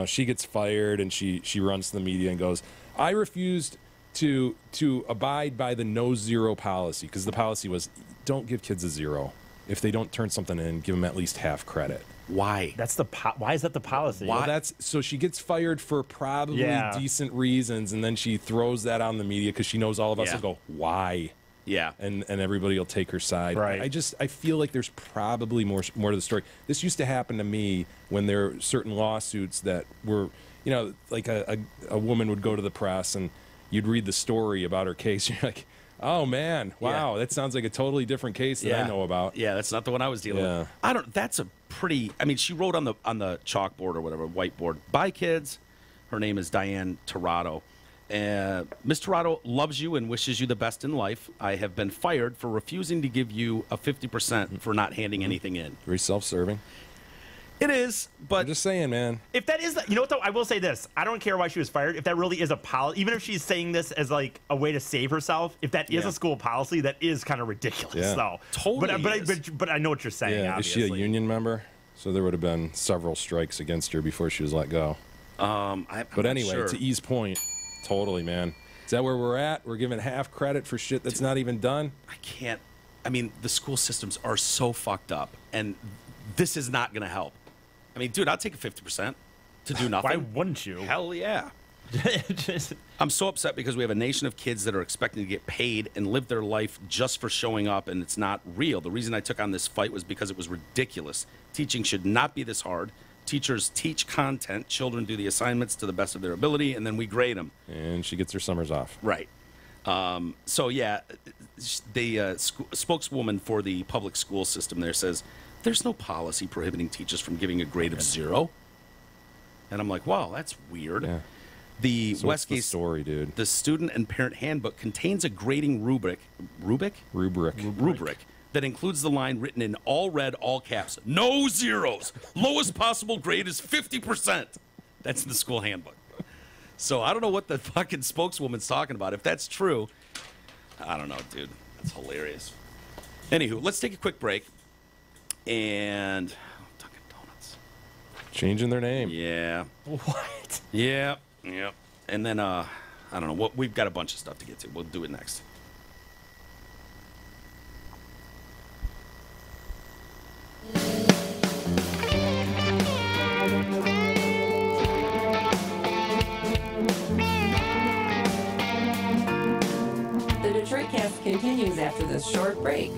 She gets fired and she runs to the media and goes, I refused to abide by the no zero policy, because the policy was don't give kids a zero. If they don't turn something in, give them at least half credit.
Why?
Why is that the policy?
Why?
Well, so she gets fired for probably
Yeah.
decent reasons, and then she throws that on the media because she knows all of us
Yeah.
will go, why?
Yeah.
And everybody will take her side.
Right.
I feel like there's probably more to the story. This used to happen to me when there were certain lawsuits that were, like a woman would go to the press and you'd read the story about her case. You're like, oh man, wow, that sounds like a totally different case that I know about.
Yeah, that's not the one I was dealing
Yeah.
with. That's a pretty. I mean, she wrote on the chalkboard or whatever, whiteboard. Bye, kids. Her name is Diane Tirado. Miss Tirado loves you and wishes you the best in life. I have been fired for refusing to give you a 50% for not handing anything in.
Very self-serving.
It is, but
I'm just saying, man.
If that is, you know what though, I will say this: I don't care why she was fired. If that really is a policy, even if she's saying this as like a way to save herself, if that is
Yeah.
a school policy, that is kind of ridiculous,
Yeah.
though.
Totally
But I know what you're saying.
Yeah,
Obviously.
is she a union member? So there would have been several strikes against her before she was let go.
I'm
But
not
anyway,
sure.
to E's point, totally, man. Is that where we're at? We're giving half credit for shit that's not even done?
I can't. I mean, the school systems are so fucked up, and this is not going to help. I mean, dude, I'll take a 50% To do nothing.
Why wouldn't you?
Hell yeah.
Just-
I'm so upset because we have a nation of kids that are expecting to get paid and live their life just for showing up, and it's not real. The reason I took on this fight was because it was ridiculous. Teaching should not be this hard. Teachers teach content. Children do the assignments to the best of their ability, and then we grade them.
And she gets her summers off.
Right. So, yeah, the spokeswoman for the public school system there says, there's no policy prohibiting teachers from giving a grade of 0. And I'm like, wow, that's weird.
Yeah.
The
So what's the
Westgate
story, dude?
The student and parent handbook contains a grading rubric that includes the line written in all red, all caps, no zeros. Lowest possible grade is 50%. That's in the school handbook. So I don't know what the fucking spokeswoman's talking about. If that's true, I don't know, dude. That's hilarious. Anywho, let's take a quick break. And Dunkin' Donuts.
Changing their name.
Yeah.
what?
Yeah. Yep. And then I don't know. What we've got a bunch of stuff to get to. We'll do it next.
The Detroit Cast continues after this short break.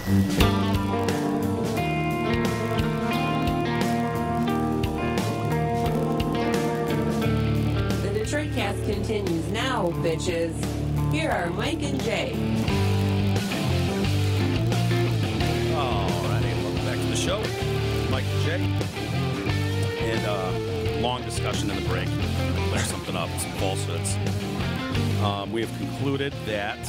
The Detroit Cast continues now, bitches. Here are Mike and Jay.
Alrighty, welcome back to the show. Mike and Jay. And long discussion in the break. Clear something up, some falsehoods. We have concluded that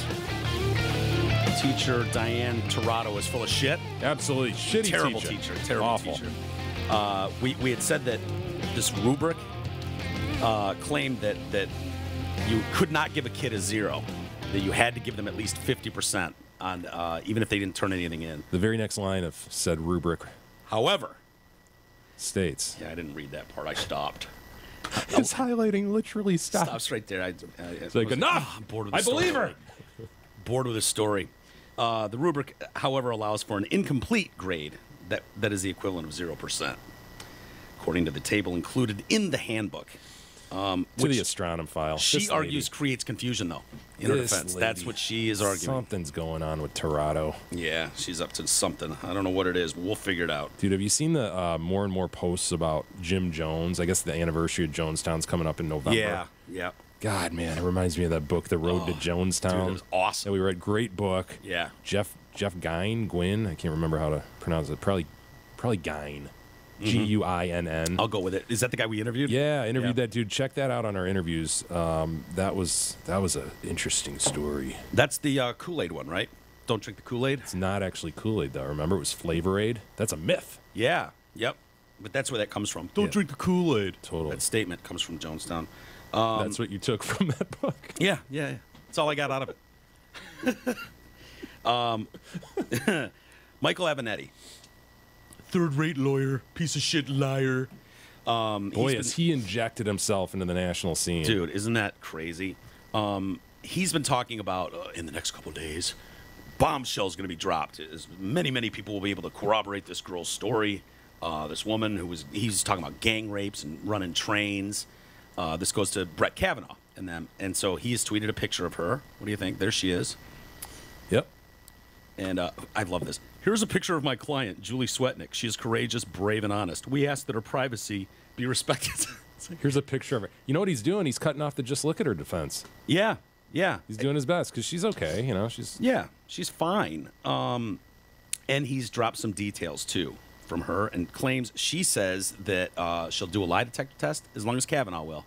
teacher Diane Tirado is full of shit.
Absolutely shitty
Terrible teacher. Terrible
Awful.
teacher. We had said that this rubric claimed that you could not give a kid a 0, that you had to give them at least 50% on even if they didn't turn anything in.
The very next line of said rubric
However,
states.
yeah, I didn't read that part. I stopped.
It's highlighting literally
Stops right there.
It's like, enough!
I'm bored with
I
this story.
believe her!
Bored with this story. The rubric, however, allows for an incomplete grade that is the equivalent of 0%, according to the table included in the handbook.
To
Which
the astronom file.
She
This
argues
lady.
creates confusion, though, in her
This
defense.
lady.
That's what she is arguing.
Something's going on with Tirado.
Yeah, she's up to something. I don't know what it is, but we'll figure it out.
Dude, have you seen the more and more posts about Jim Jones? I guess the anniversary of Jonestown's coming up in November.
Yeah.
God, man, it reminds me of that book, The Road to Jonestown.
Dude, it was awesome.
That we read. Great book.
Yeah.
Jeff Gwynn. I can't remember how to pronounce it. Probably Gwynn. Guinn.
I'll go with it. Is that the guy we interviewed?
Yeah, I interviewed that dude. Check that out on our interviews. That was an interesting story.
That's the Kool-Aid one, right? Don't drink the Kool-Aid?
It's not actually Kool-Aid, though. Remember, it was Flavor Aid. That's a myth.
Yeah. Yep. But that's where that comes from. Don't
Yeah.
drink the Kool-Aid.
Totally.
That statement comes from Jonestown.
That's what you took from that book.
Yeah. That's all I got out of it. Michael Avenatti. Third-rate lawyer, piece of shit liar.
Boy, has he injected himself into the national scene.
Dude, isn't that crazy? He's been talking about, in the next couple of days, bombshell's going to be dropped. As many people will be able to corroborate this girl's story. This woman he's talking about gang rapes and running trains. This goes to Brett Kavanaugh and them. And so he has tweeted a picture of her. What do you think? There she is.
Yep.
And I love this. Here's a picture of my client, Julie Swetnick. She is courageous, brave, and honest. We ask that her privacy be respected.
Here's a picture of her. You know what he's doing? He's cutting off the just look at her defense.
Yeah.
He's doing his best because she's okay. You know,
She's fine. And he's dropped some details, too, from her and claims she says that she'll do a lie detector test as long as Kavanaugh will.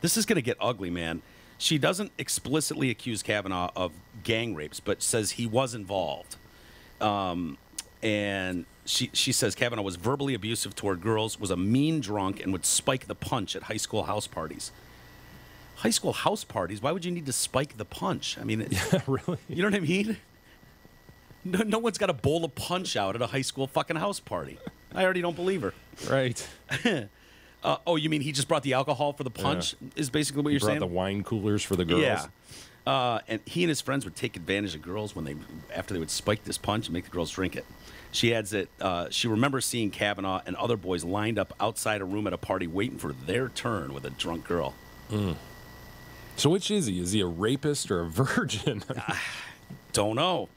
This is going to get ugly, man. She doesn't explicitly accuse Kavanaugh of gang rapes, but says he was involved. And she says Kavanaugh was verbally abusive toward girls, was a mean drunk, and would spike the punch at high school house parties. High school house parties? Why would you need to spike the punch? I mean,
yeah, really.
You know what I mean? No one's got a bowl of punch out at a high school fucking house party. I already don't believe her.
Right.
Oh, you mean he just brought the alcohol for the punch? Is basically what you're saying?
Brought the wine coolers for the girls.
Yeah. And he and his friends would take advantage of girls after they would spike this punch and make the girls drink it. She adds that she remembers seeing Kavanaugh and other boys lined up outside a room at a party waiting for their turn with a drunk girl.
So which is he? Is he a rapist or a virgin?
Don't know.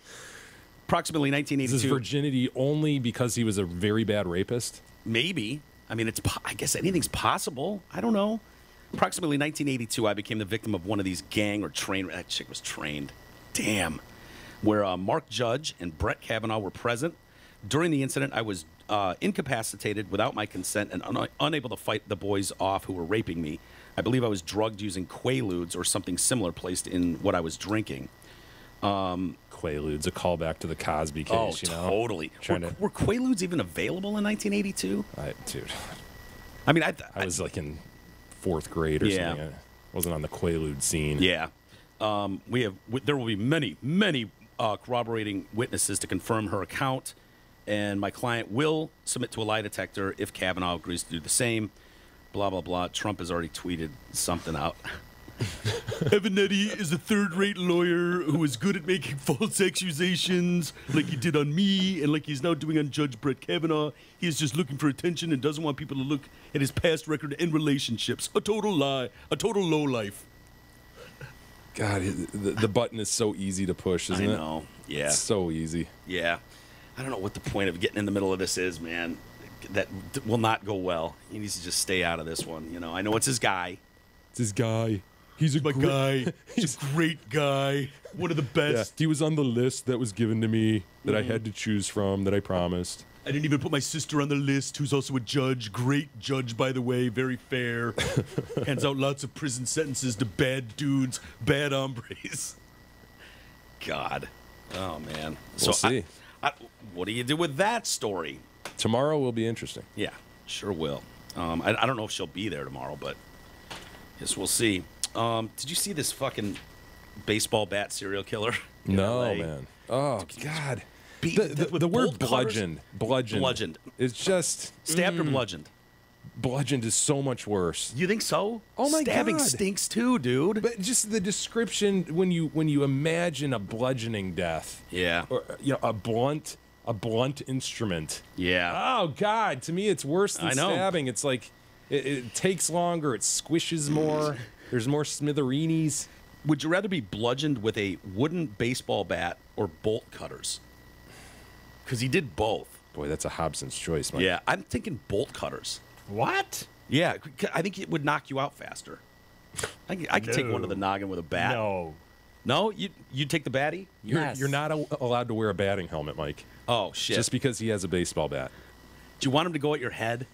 Approximately 1982.
Is his virginity only because he was a very bad rapist?
Maybe. I mean, I guess anything's possible. I don't know. Approximately 1982, I became the victim of one of these gang or train. That chick was trained. Damn. Where Mark Judge and Brett Kavanaugh were present. During the incident, I was incapacitated without my consent and unable to fight the boys off who were raping me. I believe I was drugged using Quaaludes or something similar placed in what I was drinking.
Quaaludes, a callback to the Cosby case, you know?
Totally. Were Quaaludes even available in 1982?
Dude.
I mean,
I was like in fourth grade or something. I wasn't on the Quaalude scene.
Yeah. There will be many corroborating witnesses to confirm her account, and my client will submit to a lie detector if Kavanaugh agrees to do the same. Blah, blah, blah. Trump has already tweeted something out. Avenatti is a third-rate lawyer who is good at making false accusations like he did on me and like he's now doing on Judge Brett Kavanaugh. He is just looking for attention and doesn't want people to look at his past record and relationships. A total lie. A total lowlife.
God, the button is so easy to push, isn't it?
I know. Yeah.
It's so easy.
Yeah. I don't know what the point of getting in the middle of this is, man. That will not go well. He needs to just stay out of this one. You know, I know it's his guy.
It's his guy. He's a
guy. He's a great guy. One of the best.
Yeah, he was on the list that was given to me that I had to choose from that I promised.
I didn't even put my sister on the list, who's also a judge. Great judge, by the way. Very fair. Hands out lots of prison sentences to bad dudes, bad hombres. God. Oh, man.
We'll see.
What do you do with that story?
Tomorrow will be interesting.
Yeah, sure will. I don't know if she'll be there tomorrow, but yes, we'll see. Did you see this fucking baseball bat serial killer?
No,
LA?
man. Oh, God.
The
word
bludgeoned.
bludgeoned. It's just
Stabbed or bludgeoned?
Bludgeoned is so much worse.
You think so?
Oh my
Stabbing
God.
stinks too, dude.
But just the description when you imagine a bludgeoning death.
Yeah.
Or a blunt instrument.
Yeah.
Oh God, to me it's worse than
I know.
stabbing. It's like it takes longer, it squishes more. There's more smithereenies.
Would you rather be bludgeoned with a wooden baseball bat or bolt cutters? Because he did both.
Boy, that's a Hobson's choice, Mike.
Yeah, I'm thinking bolt cutters.
What?
Yeah, I think it would knock you out faster. I could take one to the noggin with a bat. No, you'd take the batty.
You're not allowed to wear a batting helmet, Mike.
Oh shit!
Just because he has a baseball bat.
Do you want him to go at your head?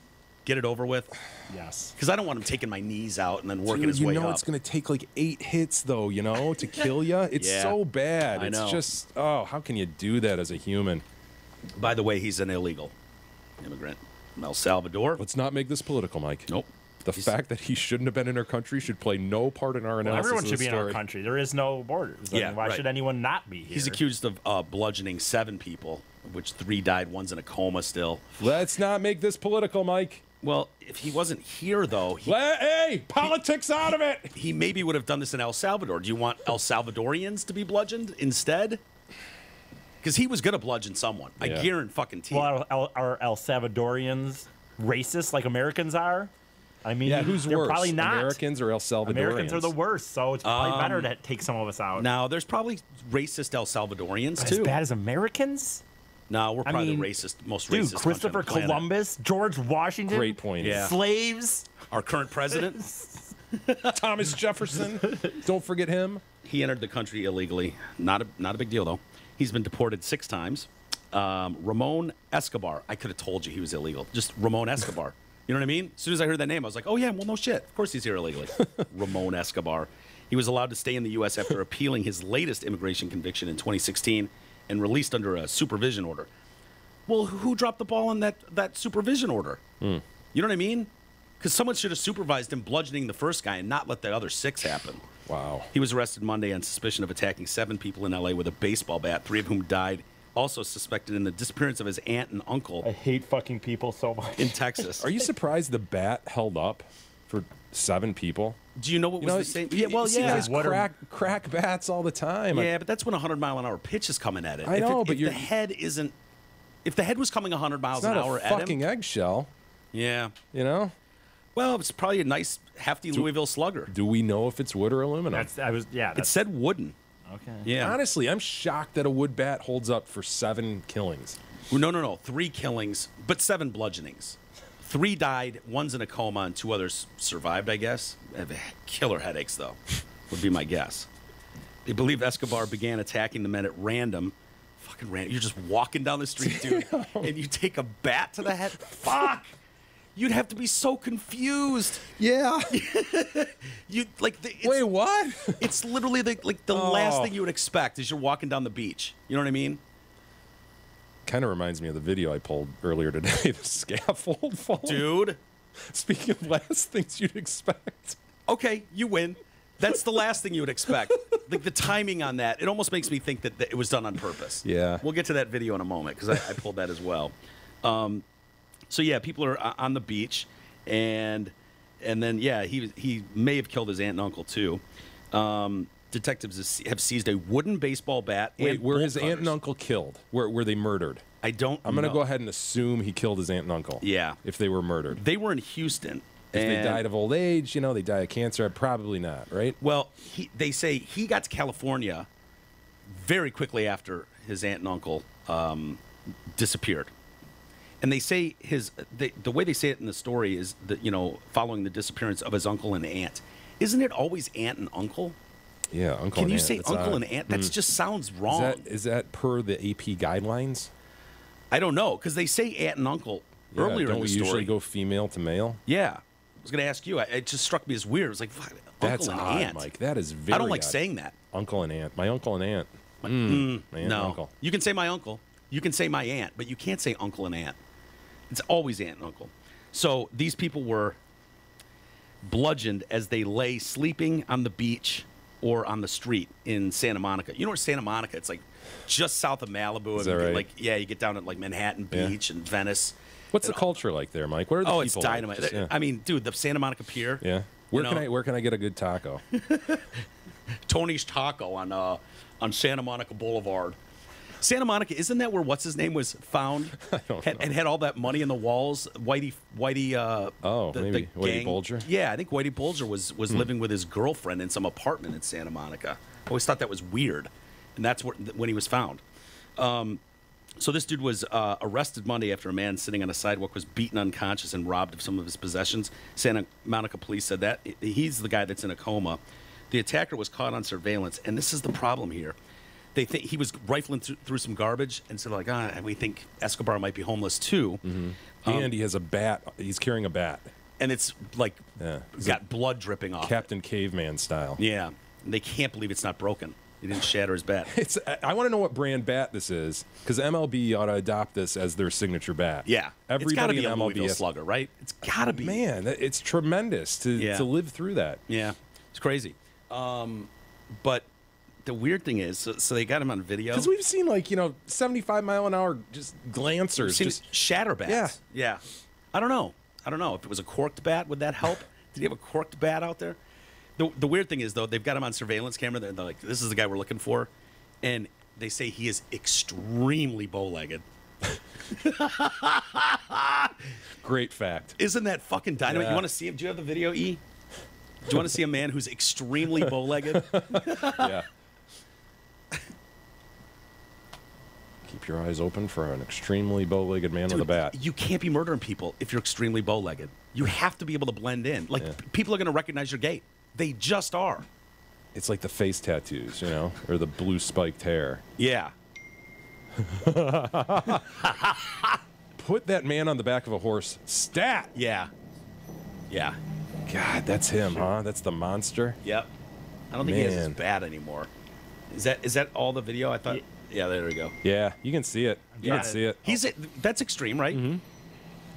Get it over with?
Yes.
Because I don't want him taking my knees out and then working
Dude,
his way up.
You know it's going to take like 8 hits, though, to kill you? It's
Yeah,
so bad.
I know.
It's just, how can you do that as a human?
By the way, he's an illegal immigrant from El Salvador.
Let's not make this political, Mike.
Nope.
The fact that he shouldn't have been in our country should play no part in our analysis.
Everyone
of
should
the
be in our
story.
country. There is no borders.
Yeah,
why
right.
should anyone not be here?
He's accused of bludgeoning 7 people, of which 3 died. One's in a coma still.
Let's not make this political, Mike.
Well, if he wasn't here, though,
Hey, politics out of it.
he maybe would have done this in El Salvador. Do you want El Salvadorians to be bludgeoned instead? Because he was going to bludgeon someone. I
Yeah.
guarantee.
Well, are El Salvadorians racist like Americans are? I mean,
Yeah, who's
they're
worse,
probably not.
Americans or El Salvadorians?
Americans are the worst, so it's probably better to take some of us out.
Now, there's probably racist El Salvadorians,
As
too.
bad as Americans?
No, we're probably
mean,
the most
Dude,
racist
Christopher
country on the planet.
Columbus, George Washington.
Great point.
Yeah.
Slaves.
Our current president,
Thomas Jefferson. Don't forget him.
he entered the country illegally. Not a big deal, though. He's been deported 6 times. Ramon Escobar. I could have told you he was illegal. Just Ramon Escobar. You know what I mean? As soon as I heard that name, I was like, oh, yeah, well, no shit. Of course he's here illegally. Ramon Escobar. He was allowed to stay in the U.S. after appealing his latest immigration conviction in 2016 and released under a supervision order. Well, who dropped the ball on that supervision order? You know what I mean? Because someone should have supervised him bludgeoning the first guy and not let the other 6 happen.
Wow.
He was arrested Monday on suspicion of attacking 7 people in L.A. with a baseball bat, 3 of whom died. Also suspected in the disappearance of his aunt and uncle
I hate fucking people so much.
in Texas.
Are you surprised the bat held up for 7 people?
Do you know what was the same? Yeah, well,
you see
yeah.
guys crack bats all the time.
Yeah, but that's when a 100-mile-an-hour pitch is coming at it.
I know, but
if the head isn't. If the head was coming 100 miles
It's not
an hour
a
at
fucking
him,
eggshell,
yeah.
Well,
it's probably a nice, hefty Louisville slugger.
do we know if it's wood or aluminum?
It said wooden.
Okay.
Yeah.
Honestly, I'm shocked that a wood bat holds up for 7 killings.
No. 3 killings, but 7 bludgeonings. 3 died, 1's in a coma, and 2 others survived, I guess. Have killer headaches, though, would be my guess. They believe Escobar began attacking the men at random. Fucking random. You're just walking down the street, dude, and you take a bat to the head. Fuck! You'd have to be so confused.
Yeah.
Wait,
what?
It's literally the last thing you would expect as you're walking down the beach. You know what I mean?
Kind of reminds me of the video I pulled earlier today, the scaffold fall.
Dude.
Speaking of last things you'd expect.
Okay, you win. That's the last thing you would expect. Like the timing on that, it almost makes me think that it was done on purpose.
Yeah.
We'll get to that video in a moment because I pulled that as well. So yeah, people are on the beach, and then yeah, he may have killed his aunt and uncle too. Detectives have seized a wooden baseball bat.
Wait, were
bolt
his aunt and
cutters.
uncle killed? Were they murdered?
I don't.
I'm going to
know.
go ahead and assume he killed his aunt and uncle.
Yeah.
If they were murdered.
They were in Houston.
If they
and-
died of old age, they die of cancer. Probably not, right?
Well, they say he got to California very quickly after his aunt and uncle disappeared. And they say the way they say it in the story is that, you know, following the disappearance of his uncle and aunt. Isn't it always aunt and uncle?
Yeah, uncle and aunt.
Can you say
That's
uncle and aunt? That just sounds wrong.
Is that per the AP guidelines?
I don't know, because they say aunt and uncle earlier
don't
in the
we
story.
usually go female to male?
Yeah. I was going to ask you. It just struck me as weird. It was like, fuck,
That's
uncle
odd,
and aunt.
Mike. That is very
I don't like
odd.
saying that.
Uncle and aunt. My uncle and aunt. My aunt and
No.
uncle.
You can say my uncle. You can say my aunt, but you can't say uncle and aunt. It's always aunt and uncle. So these people were bludgeoned as they lay sleeping on the beach or on the street in Santa Monica. You know where Santa Monica? It's like just south of Malibu.
Is that right?
Like, yeah, you get down at like Manhattan Beach and Venice.
What's the culture like there, Mike? What are the people
It's
like?
dynamite.
Just, yeah.
I mean, dude, the Santa Monica Pier.
Yeah. Where can I get a good taco?
Tony's Taco on Santa Monica Boulevard. Santa Monica, isn't that where what's his name was found?
I don't know.
And had all that money in the walls. Whitey.
Maybe Whitey Bulger.
Yeah, I think Whitey Bulger was living with his girlfriend in some apartment in Santa Monica. I always thought that was weird, and that's when he was found. So this dude was arrested Monday after a man sitting on a sidewalk was beaten unconscious and robbed of some of his possessions. Santa Monica police said that. He's the guy that's in a coma. The attacker was caught on surveillance, and this is the problem here. They think he was rifling through some garbage, and so we think Escobar might be homeless too.
Mm-hmm. And he has a bat. He's carrying a bat.
And it's like got blood dripping off
Captain Caveman style.
Yeah. And they can't believe it's not broken. He didn't shatter his bat.
I want to know what brand bat this is, because MLB ought to adopt this as their signature bat.
Yeah.
Everybody
it's got to be
in
a
MLB
Louisville Slugger, right? It's got to be.
Man, it's tremendous to live through that.
Yeah. It's crazy. But the weird thing is, so they got him on video.
Because we've seen 75-mile-an-hour just glancers.
We've seen
just
shatter bats. Yeah. I don't know. If it was a corked bat, would that help? Did he have a corked bat out there? The weird thing is, though, they've got him on surveillance camera. They're like, this is the guy we're looking for. And they say he is extremely bow-legged.
Great fact.
Isn't that fucking dynamite?
Yeah.
You want to see him? Do you have the video, E? Do you want to see a man who's extremely bow-legged?
Yeah. Keep your eyes open for an extremely bow-legged man with a bat.
You can't be murdering people if you're extremely bow-legged. You have to be able to blend in. People are going to recognize your gait. They just are.
It's like the face tattoos, or the blue spiked hair.
Yeah.
Put that man on the back of a horse. Stat!
Yeah. Yeah.
God, that's him, huh? That's the monster.
Yep. I don't think he has his bat anymore. Is that all the video? I thought. Yeah, there we go.
Yeah, you can see it. You can see it.
That's extreme, right?
Mm-hmm.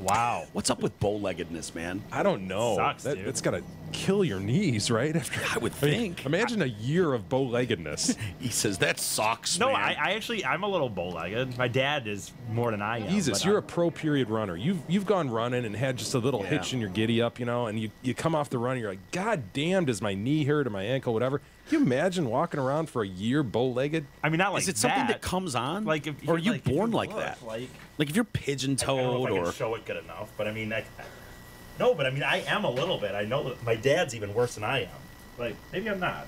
Wow.
What's up with bow-leggedness, man?
I don't know.
Sucks, dude.
That's got to kill your knees, right?
I would think.
Imagine a year of bow-leggedness.
He says, that sucks,
No,
man.
I'm a little bow-legged. My dad is more than I am.
Jesus, you're a pro period runner. You've gone running and had just a little hitch in your giddy up, and you come off the run and you're like, God damn, does my knee hurt or my ankle, whatever. Can you imagine walking around for a year bow-legged?
I mean, not like
Is it something that comes on?
Like,
or are you born like that? Like if you're pigeon-toed
I don't know if I
or...
can show it good enough, but I mean, I am a little bit. I know that my dad's even worse than I am. Like, maybe I'm not.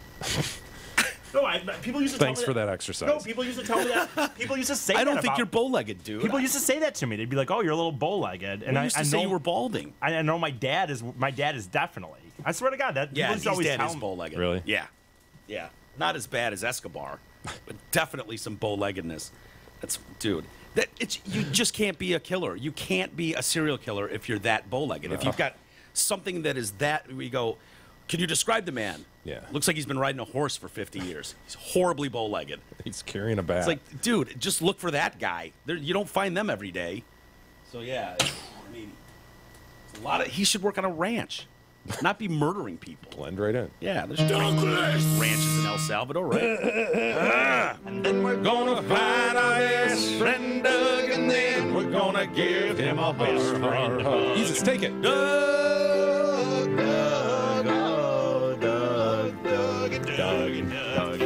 No, people used to tell me
Thanks for that exercise.
No, people used to tell me that. People used to say that
I don't think
about,
you're bow-legged, dude.
People used to say that to me. They'd be like, "Oh, you're a little bow-legged," and
I used to say you were balding.
I know my dad is definitely. I swear to God, that
Yeah,
people used to
his
always
dad
tell
is
me.
bow-legged.
Really?
Yeah. Yeah. Not as bad as Escobar, but definitely some bow-leggedness. Dude. You just can't be a killer. You can't be a serial killer if you're that bow-legged. If you've got something that is that, we go, can you describe the man?
Yeah.
Looks like he's been riding a horse for 50 years. He's horribly bow-legged.
He's carrying a bat.
It's like, dude, just look for that guy. You don't find them every day. So, yeah, I mean, it's a lot of, he should work on a ranch, not be murdering people.
Blend right in.
Yeah, there's ranches in El Salvador, right?
And then we're gonna find our best friend Doug, and then we're gonna give him a best friend hug.
Jesus, take it.
Doug, Doug, oh, Doug, Doug, Doug.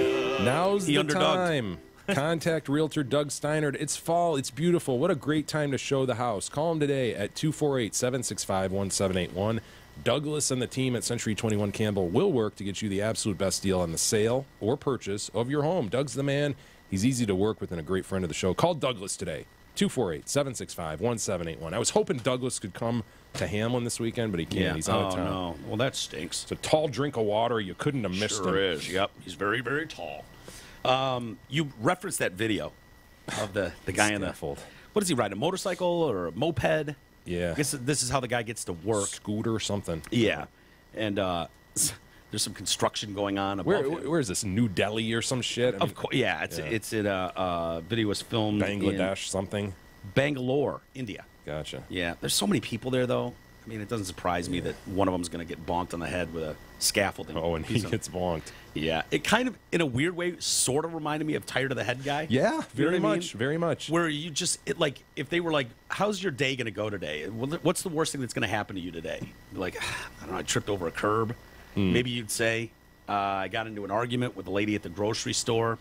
Now's
He
the
underdogged.
time. Contact Realtor Doug Steinert. It's fall. It's beautiful. What a great time to show the house. Call him today at 248-765-1781. Douglas and the team at Century 21 Campbell will work to get you the absolute best deal on the sale or purchase of your home. Doug's the man. He's easy to work with and a great friend of the show. Call Douglas today, 248-765-1781. I was hoping Douglas could come to Hamlin this weekend, but he can't. He's out of town.
No. Well, that stinks.
It's a tall drink of water. You couldn't have missed him.
Sure is. Yep. He's very, very tall. You referenced that video of the guy in the
Scaffold.
What does he ride? A motorcycle or a moped?
Yeah.
I guess this is how the guy gets to work.
Scooter or something.
Yeah. And there's some construction going on above him.
Where is this? New Delhi or some shit?
Of course, yeah. It's in a video was filmed
Bangladesh something.
Bangalore, India.
Gotcha.
Yeah. There's so many people there, though. I mean, it doesn't surprise me that one of them's going to get bonked on the head with a scaffolding.
Oh, and he gets bonked.
Yeah. It kind of, in a weird way, sort of reminded me of Tired of the Head guy.
Yeah, very
You know what I
much.
mean?
Very much.
Where you just, if they were like, how's your day going to go today? What's the worst thing that's going to happen to you today? Like, I don't know, I tripped over a curb. Maybe you'd say, I got into an argument with a lady at the grocery store.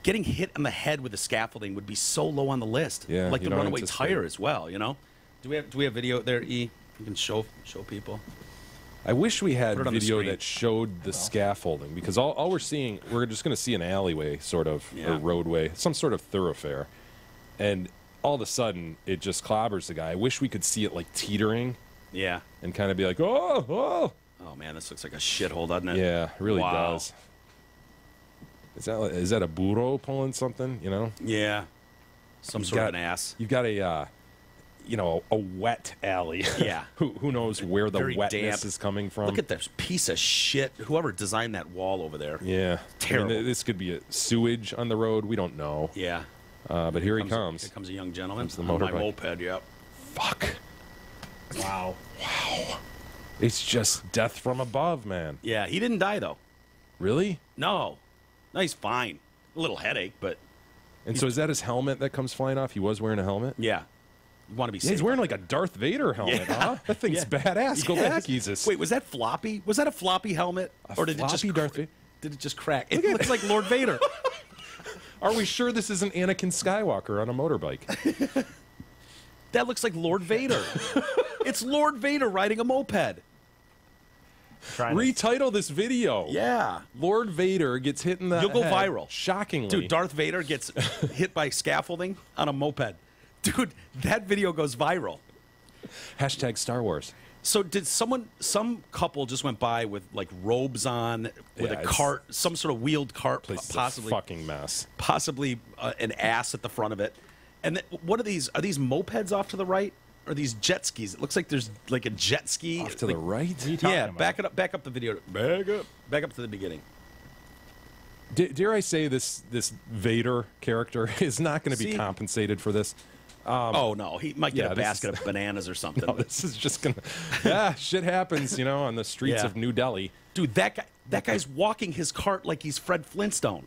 Getting hit on the head with the scaffolding would be so low on the list.
Yeah,
like
you
the
don't
runaway
anticipate.
tire as well, you know? Do we have video there, E? You can show people.
I wish we had
Put it on the
video
screen.
that showed the scaffolding, because all we're seeing, we're just going to see an alleyway, sort of, or roadway, some sort of thoroughfare, and all of a sudden it just clobbers the guy. I wish we could see it like teetering.
Yeah.
And kind of be like, oh.
Oh man, this looks like a shithole, doesn't it?
Yeah, it really
Wow.
does. Is that a burro pulling something? You know?
Yeah. Some sort of an ass.
You've got a wet alley.
Yeah.
who knows where the
Very
wetness
damp.
is coming from?
Look at this piece of shit. Whoever designed that wall over there.
Yeah,
Terrible.
I mean, this could be a sewage on the road. We don't know.
Yeah.
But here he comes.
Here comes a young gentleman.
Comes the
on my
motorbike.
moped, yep.
Fuck.
Wow.
It's just death from above, man.
Yeah, he didn't die, though.
Really?
No, he's fine. A little headache, but
And so is that his helmet that comes flying off? He was wearing a helmet?
yeah. You want to be
Yeah,
safe.
he's wearing like a Darth Vader helmet,
Yeah.
huh? That thing's
Yeah.
badass. Go
Yes.
back, Jesus.
Wait, was that floppy? Was that a floppy helmet? Or did it just
floppy Darth Vader?
Did it just crack? It looks like Lord Vader.
Are we sure this isn't Anakin Skywalker on a motorbike?
That looks like Lord Vader. It's Lord Vader riding a moped.
Retitle this video.
Yeah.
Lord Vader gets hit in the
You'll go
head,
viral.
Shockingly.
Dude, Darth Vader gets hit by scaffolding on a moped. Dude, that video goes viral.
Hashtag Star Wars.
So did some couple just went by with like robes on, with
Yeah,
a
it's-
cart, some sort of wheeled cart,
Place is a
possibly
fucking mess.
possibly an ass at the front of it. And what are these? Are these mopeds off to the right? Or are these jet skis? It looks like there's like a jet ski.
Off to the right?
Yeah, back up the video. Back up to the beginning.
Dare I say this Vader character is not going to be
See?
compensated for this?
Oh no, he might get
yeah,
a
this
basket
is-
of bananas or something.
No, this is just going to... Yeah, shit happens, on the streets
Yeah.
of New Delhi.
Dude, that guy's walking his cart like he's Fred Flintstone.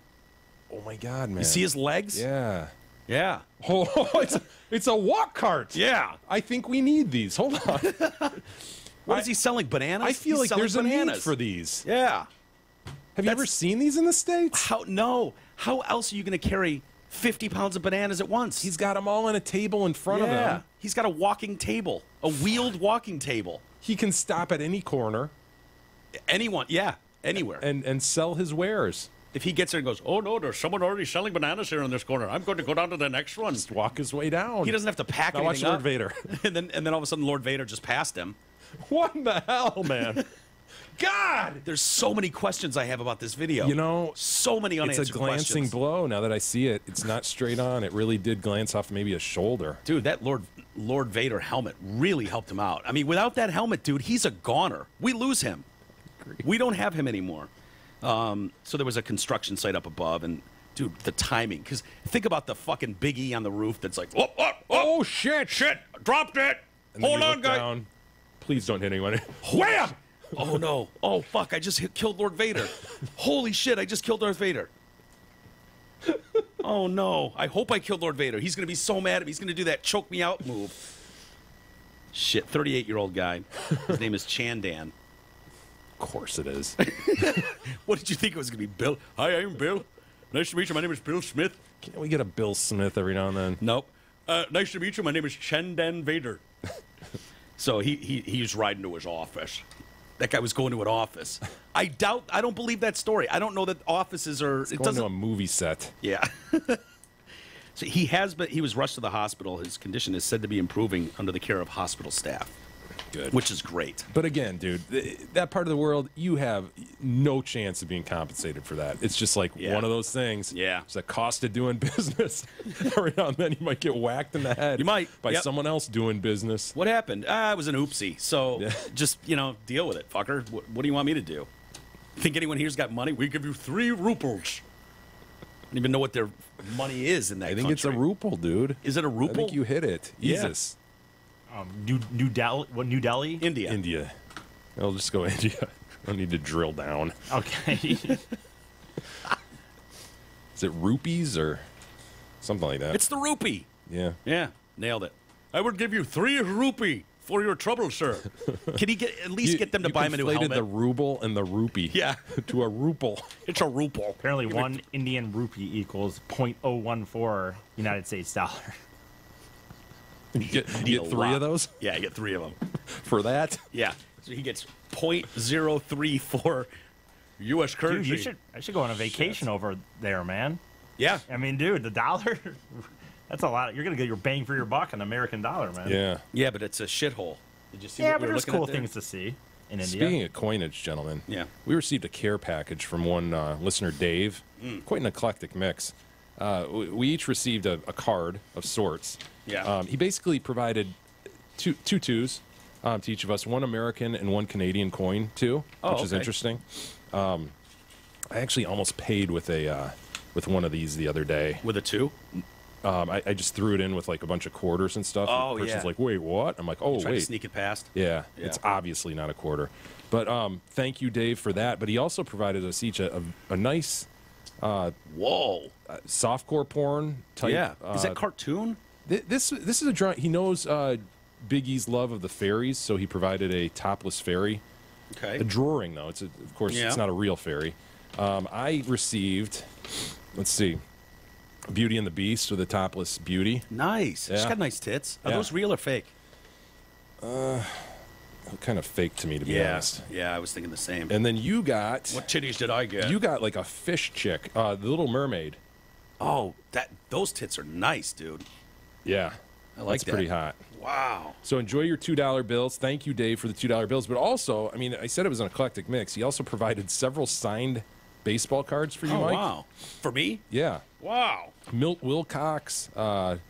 Oh, my God, man.
You see his legs?
Yeah.
Yeah.
Oh, it's a walk cart.
Yeah.
I think we need these. Hold on.
What is he selling? Bananas?
I feel
He's
like there's
selling
a need
bananas.
for these.
Yeah.
Have you ever seen these in the States?
No. How else are you going to carry 50 pounds of bananas at once?
He's got them all on a table in front of him.
He's got a walking table, a wheeled walking table.
He can stop at any corner
Anyone, anywhere.
and sell his wares.
If he gets there and goes, oh no, there's someone already selling bananas here in this corner. I'm going to go down to the next one.
Just walk his way down.
He doesn't have to pack
Now watch
anything
Lord
up.
Vader.
and then all of a sudden Lord Vader just passed him.
What in the hell, man? God!
There's so many questions I have about this video. So many unanswered
It's a glancing
questions.
blow now that I see it. It's not straight on. It really did glance off maybe a shoulder.
Dude, that Lord Vader helmet really helped him out. I mean, without that helmet, dude, he's a goner. We lose him. We don't have him anymore. So there was a construction site up above, and dude, the timing. Because think about the fucking Big E on the roof that's like,
Oh, shit!
dropped it.
And then
Hold
you
on,
look
guy.
down. Please don't hit anyone. Wham!
Oh no! Oh fuck! I just killed Lord Vader. Holy shit! I just killed Darth Vader. Oh no! I hope I killed Lord Vader. He's gonna be so mad at me. He's gonna do that choke me out move. Shit! 38-year-old guy. His name is Chandan.
Of course it is.
What did you think it was gonna be, Bill? Hi, I'm Bill. Nice to meet you. My name is Bill Smith.
Can't we get a Bill Smith every now and then?
Nope. Nice to meet you. My name is Chandan Vader. So he's riding to his office. That guy was going to an office. I don't believe that story. I don't know that offices are.
Going to a movie set.
Yeah. So he was rushed to the hospital. His condition is said to be improving under the care of hospital staff.
Good.
Which is great.
But again, dude, that part of the world, you have no chance of being compensated for that. It's just like one of those things.
Yeah.
It's the cost of doing business. Every now and then you might get whacked in the head.
You might.
By someone else doing business.
What happened? It was an oopsie. So just, deal with it, fucker. What do you want me to do? Think anyone here's got money? We give you 3 rubles. I don't even know what their money is in that country.
I think it's a ruble, dude.
Is it a ruble?
I think you hit it. Jesus.
New Delhi? What, New Delhi?
India. I'll just go India. I don't need to drill down.
Okay.
Is it rupees or something like that?
It's the rupee.
Yeah.
Yeah, nailed it. I would give you 3 rupee for your trouble, sir. Can he at least get them to buy him a new helmet?
The ruble and the rupee.
Yeah.
To a ruple.
It's a ruple.
Apparently, 1 Indian rupee equals 0.014 United States dollar.
You get 3 of those?
Yeah, I get 3 of them.
For that?
Yeah. So he gets 0.034 U.S. currency.
Dude, I should go on a vacation over there, man.
Yeah.
I mean, dude, the dollar, that's a lot. You're going to get your bang for your buck on the American dollar, man.
Yeah.
Yeah, but it's a shithole. Did you see
what
we
but
were
there's
looking
cool
at there?
things to see in India.
Speaking of coinage, gentlemen, we received a care package from one listener, Dave. Quite an eclectic mix. We each received a card of sorts.
Yeah.
He basically provided two twos to each of us, 1 American and 1 Canadian coin, too, which is interesting. I actually almost paid with one of these the other day.
With a 2?
I just threw it in with like a bunch of quarters and stuff.
Oh,
the person's
yeah.
like, wait, what? I'm like, oh,
Trying
wait.
to sneak it past?
Yeah, it's obviously not a quarter. But thank you, Dave, for that. But he also provided us each a nice
whoa
softcore porn type.
Yeah. Is that cartoon?
This is a drawing. He knows Big E's love of the fairies, so he provided a topless fairy.
Okay.
A drawing, though. Of course, it's not a real fairy. I received, let's see, Beauty and the Beast with a topless beauty.
Nice.
Yeah.
She's got nice tits. Are those real or fake?
Kind of fake to me, to be honest.
Yeah, I was thinking the same.
And then you got...
What titties did I get?
You got like a fish chick, the Little Mermaid.
Oh, those tits are nice, dude.
Yeah.
I like that.
That's pretty hot.
Wow.
So enjoy your $2 bills. Thank you, Dave, for the $2 bills. But also, I mean, I said it was an eclectic mix. He also provided several signed baseball cards for you, Mike.
Wow. For me?
Yeah.
Wow.
Milt Wilcox, Tom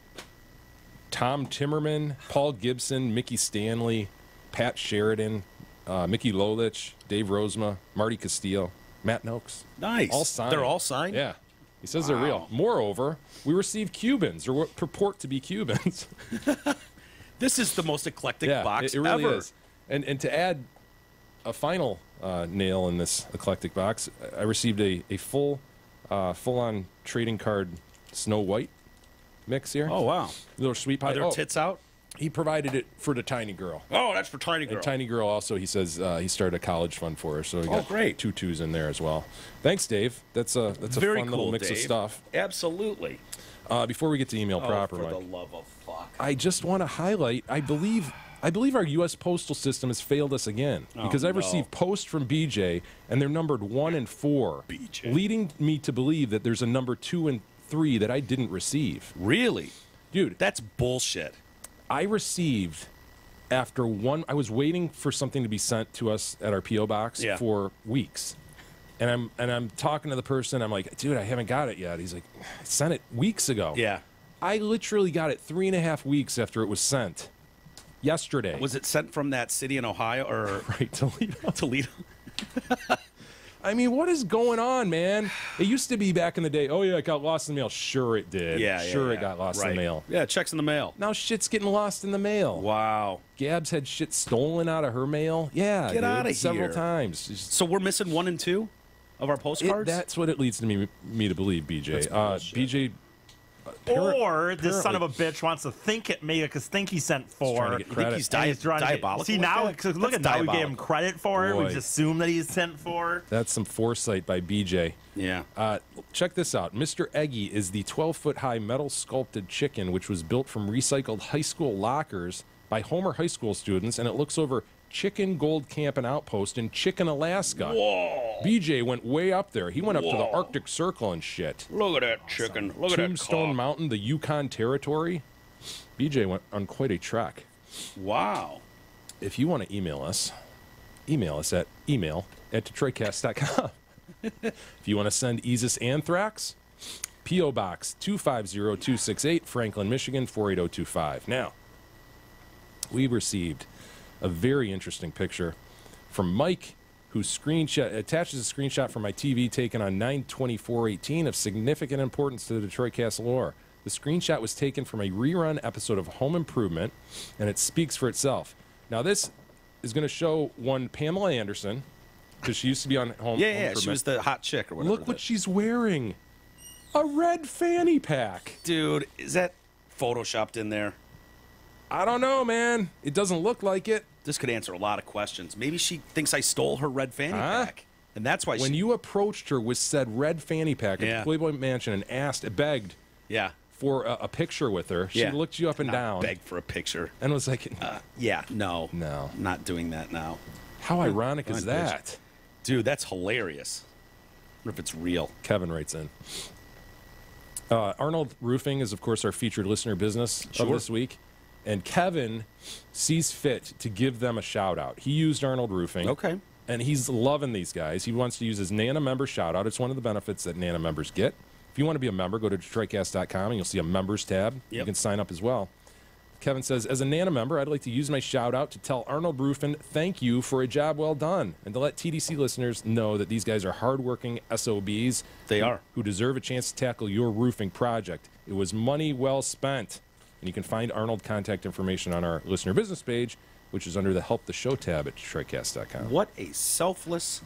Timmerman, Paul Gibson, Mickey Stanley, Pat Sheridan, Mickey Lolich, Dave Rosema, Marty Castillo, Matt Noakes.
Nice.
All signed.
They're all signed?
Yeah. He says they're real. Moreover, we received Cubans, or what purport to be Cubans.
This is the most eclectic box
it really
ever.
is. And to add a final nail in this eclectic box, I received a full-on trading card Snow White mix here.
Oh, wow.
Little sweet pie.
Are there tits out?
He provided it for the tiny girl.
Oh, that's for tiny girl.
And tiny girl also, he says he started a college fund for her, so we got
great.
2 twos in there as well. Thanks, Dave. That's a
Very
fun
cool,
little mix
Dave.
of stuff.
Absolutely.
Before we get to email proper,
for
Mike,
the love of fuck.
I just want to highlight. I believe our U.S. postal system has failed us again because I've received post from BJ and they're numbered 1 and 4,
BJ.
leading me to believe that there's a number 2 and 3 that I didn't receive.
Really?
Dude,
That's bullshit.
I received after one. I was waiting for something to be sent to us at our PO box for weeks, and I'm talking to the person. I'm like, dude, I haven't got it yet. He's like, I sent it weeks ago.
Yeah.
I literally got it 3.5 weeks after it was sent. Yesterday.
Was it sent from that city in Ohio or
right, Toledo?
Toledo.
I mean, what is going on, man? It used to be back in the day, oh, yeah, it got lost in the mail. Sure it did. Sure it got lost in the mail.
Yeah, checks in the mail.
Now shit's getting lost in the mail.
Wow.
Gab's had shit stolen out of her mail. Yeah,
Get out of here.
Several times.
So we're missing 1 and 2 of our postcards?
That's what it leads to me to believe, BJ.
That's bullshit.
BJ...
Or this son of a bitch wants to make a think he sent 4.
trying to get credit.
He's
And he's trying to get-
diabolical.
See, now,
like that?
look at
That's
now we gave him
diabolical.
credit for it.
Boy.
We just assume that he's sent 4.
That's some foresight by BJ.
Yeah.
Check this out. Mr. Eggy is the 12-foot-high metal sculpted chicken which was built from recycled high school lockers by Homer High School students, and it looks over Chicken Gold Camp and Outpost in Chicken, Alaska.
Whoa.
BJ went way up there. He went up to the Arctic Circle and shit.
Look at that chicken. Look at that
Tombstone
cock.
Mountain, the Yukon Territory. BJ went on quite a trek.
Wow.
If you want to email us at email@detroitcast.com. If you want to send Easus Anthrax, P.O. Box 250268, Franklin, Michigan 48025. Now, we received a very interesting picture from Mike, who attaches a screenshot from my TV taken on 9/24/18 of significant importance to the Detroit Cast lore. The screenshot was taken from a rerun episode of Home Improvement, and it speaks for itself. Now, this is going to show one Pamela Anderson, because she used to be on Home Improvement.
She was the hot chick or whatever.
Look what she's wearing. A red fanny pack.
Dude, is that photoshopped in there?
I don't know, man. It doesn't look like it.
This could answer a lot of questions. Maybe she thinks I stole her red fanny pack. And that's why
when you approached her with said red fanny pack at the Playboy Mansion and begged for a picture with her, she looked you up and down.
Begged for a picture.
And was like,
no.
No.
I'm not doing that now.
How ironic is that?
Bitch. Dude, that's hilarious. I wonder if it's real.
Kevin writes in. Arnold Roofing is, of course, our featured listener business of this week. And Kevin sees fit to give them a shout-out. He used Arnold Roofing.
Okay.
And he's loving these guys. He wants to use his Nana member shout-out. It's one of the benefits that Nana members get. If you want to be a member, go to DetroitCast.com, and you'll see a members tab. Yep. You can sign up as well. Kevin says, as a Nana member, I'd like to use my shout-out to tell Arnold Roofing thank you for a job well done, and to let TDC listeners know that these guys are hardworking SOBs.
They are.
Who deserve a chance to tackle your roofing project. It was money well spent. And you can find Arnold contact information on our listener business page, which is under the Help the Show tab at DetroitCast.com.
What a selfless...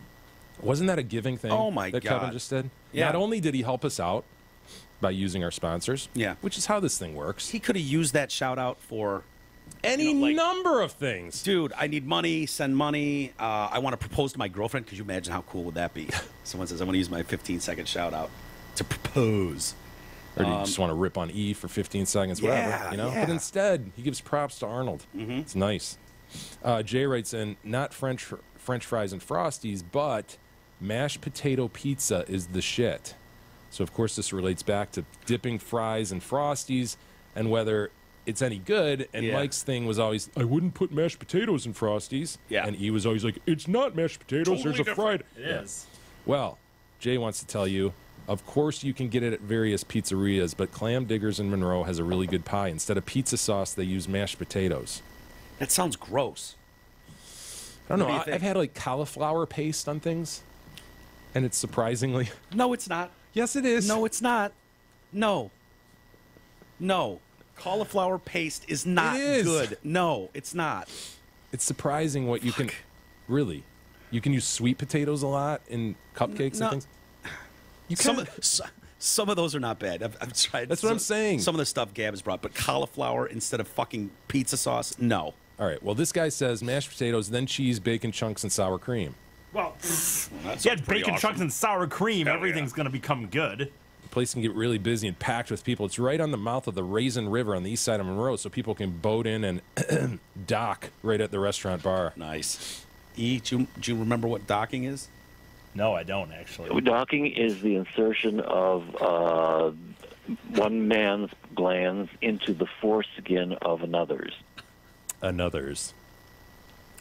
Wasn't that a giving thing that Kevin just did?
Yeah.
Not only did he help us out by using our sponsors, which is how this thing works.
He could have used that shout-out for...
any number of things.
Dude, I need money, send money. I want to propose to my girlfriend. Could you imagine how cool would that be? Someone says, I want to use my 15-second shout-out to propose.
Or do you just want to rip on E for 15 seconds, whatever, you know?
Yeah.
But instead, he gives props to Arnold.
Mm-hmm.
It's nice. Jay writes in, not French fries and Frosties, but mashed potato pizza is the shit. So, of course, this relates back to dipping fries and Frosties and whether it's any good. And Mike's thing was always, I wouldn't put mashed potatoes in Frosties.
Yeah.
And E was always like, it's not mashed potatoes,
Totally
there's a fried.
It is.
Well, Jay wants to tell you, of course you can get it at various pizzerias, but Clam Diggers in Monroe has a really good pie. Instead of pizza sauce, they use mashed potatoes.
That sounds gross.
I don't know. I've had like cauliflower paste on things, and it's surprisingly...
No, it's not.
Yes, it is.
No, it's not. No. Cauliflower paste is not good. No, it's not.
It's surprising what you can... Really? You can use sweet potatoes a lot in cupcakes and things?
Some of those are not bad. I've tried.
That's what I'm saying.
Some of the stuff Gab has brought, but cauliflower instead of fucking pizza sauce, no.
All right. Well, this guy says mashed potatoes, then cheese, bacon chunks, and sour cream.
Well, you had bacon chunks and sour cream. Everything's going to become good.
The place can get really busy and packed with people. It's right on the mouth of the Raisin River on the east side of Monroe, so people can boat in and dock right at the restaurant bar.
Nice. E, do you remember what docking is?
No, I don't, actually.
Docking is the insertion of one man's glands into the foreskin of another's.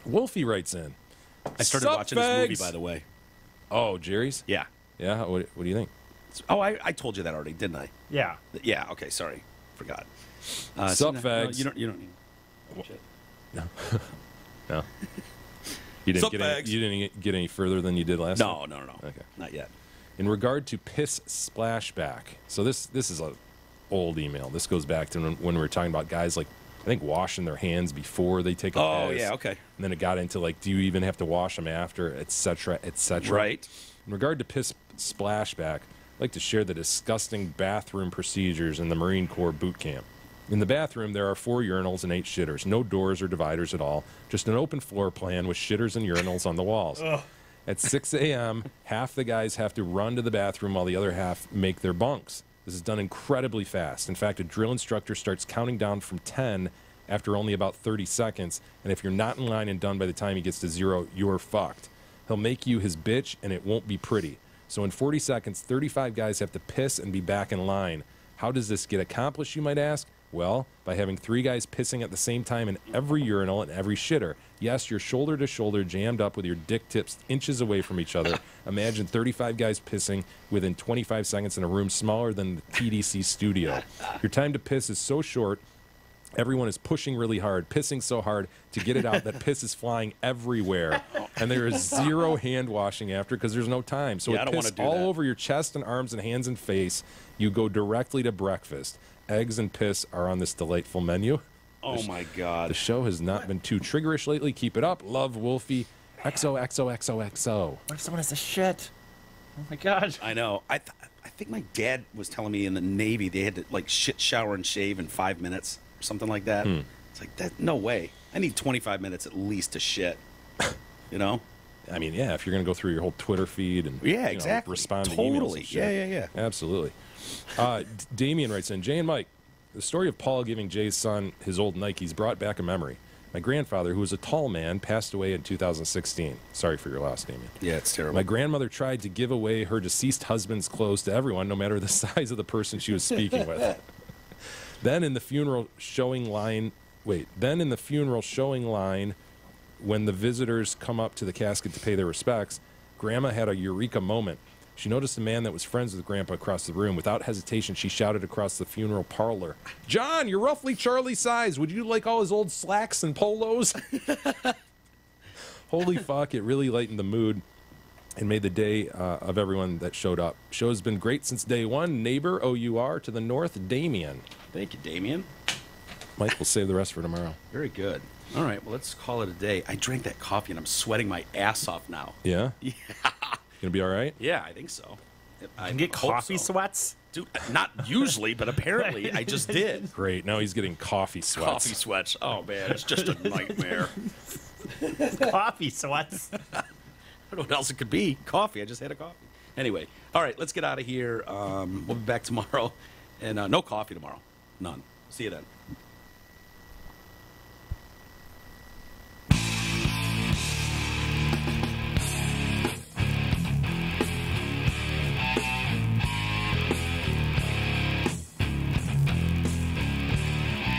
Wolfie writes in.
I started watching this movie, by the way.
Oh, Jerry's?
Yeah.
Yeah? What do you think?
Oh, I told you that already, didn't I?
Yeah.
Yeah, okay, sorry. Forgot.
Sup, fags?
No, you don't need... Shit.
No. No. You didn't get any further than you did last time?
No.
Okay.
Not yet.
In regard to piss splashback, so this is a old email. This goes back to when we were talking about guys like, I think, washing their hands before they take a piss.
Oh, yeah, okay.
And then it got into like, do you even have to wash them after, et cetera, et cetera.
Right.
In regard to piss splashback, I'd like to share the disgusting bathroom procedures in the Marine Corps boot camp. In the bathroom, there are 4 urinals and 8 shitters. No doors or dividers at all. Just an open floor plan with shitters and urinals on the walls. At 6 a.m., half the guys have to run to the bathroom while the other half make their bunks. This is done incredibly fast. In fact, a drill instructor starts counting down from 10 after only about 30 seconds, and if you're not in line and done by the time he gets to 0, you're fucked. He'll make you his bitch, and it won't be pretty. So in 40 seconds, 35 guys have to piss and be back in line. How does this get accomplished, you might ask? Well, by having 3 guys pissing at the same time in every urinal and every shitter. Yes, you're shoulder to shoulder, jammed up with your dick tips inches away from each other. Imagine 35 guys pissing within 25 seconds in a room smaller than the TDC studio. Your time to piss is so short, everyone is pushing really hard, pissing so hard to get it out that piss is flying everywhere. And there is 0 hand washing after because there's no time. So
Yeah, I
with
don't
piss
wanna do
all
that.
over your chest and arms and hands and face, you go directly to breakfast. Eggs and piss are on this delightful menu.
Oh, my God.
The show has not been too triggerish lately. Keep it up. Love, Wolfie. XOXOXOXO.
What if someone has a shit? Oh my God.
I know. I think my dad was telling me in the Navy they had to like shit, shower, and shave in 5 minutes or something like that. It's like that. No way. I need 25 minutes at least to shit. You know?
I mean, yeah, if you're going to go through your whole Twitter feed and
exactly.
respond to emails
Totally.
and shit.
Yeah.
Absolutely. Damien writes in, Jay and Mike, the story of Paul giving Jay's son his old Nikes brought back a memory. My grandfather, who was a tall man, passed away in 2016. Sorry for your loss, Damien.
Yeah, it's terrible.
My grandmother tried to give away her deceased husband's clothes to everyone, no matter the size of the person she was speaking with. Then in the funeral showing line, when the visitors come up to the casket to pay their respects, Grandma had a eureka moment. She noticed a man that was friends with Grandpa across the room. Without hesitation, she shouted across the funeral parlor, "John, you're roughly Charlie's size. Would you like all his old slacks and polos?" Holy fuck, it really lightened the mood and made the day of everyone that showed up. Show's been great since day one. Neighbor, OUR, to the north, Damien.
Thank you, Damien.
Mike will save the rest for tomorrow.
Very good. All right, well, let's call it a day. I drank that coffee, and I'm sweating my ass off now.
Yeah?
Yeah.
Gonna be all right?
Yeah, I think so. I
can get
hope
coffee
so.
sweats?
Dude, not usually, but apparently I just did.
Great. Now he's getting coffee sweats.
Coffee sweats. Oh, man, it's just a nightmare.
Coffee sweats.
I don't know what else it could be. Coffee. I just had a coffee. Anyway, all right, let's get out of here. We'll be back tomorrow. And no coffee tomorrow. None. See you then.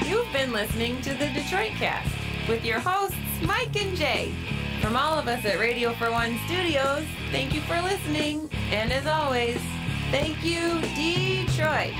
You've been listening to the Detroit Cast with your hosts, Mike and Jay. From all of us at Radio for One Studios, thank you for listening. And as always, thank you, Detroit.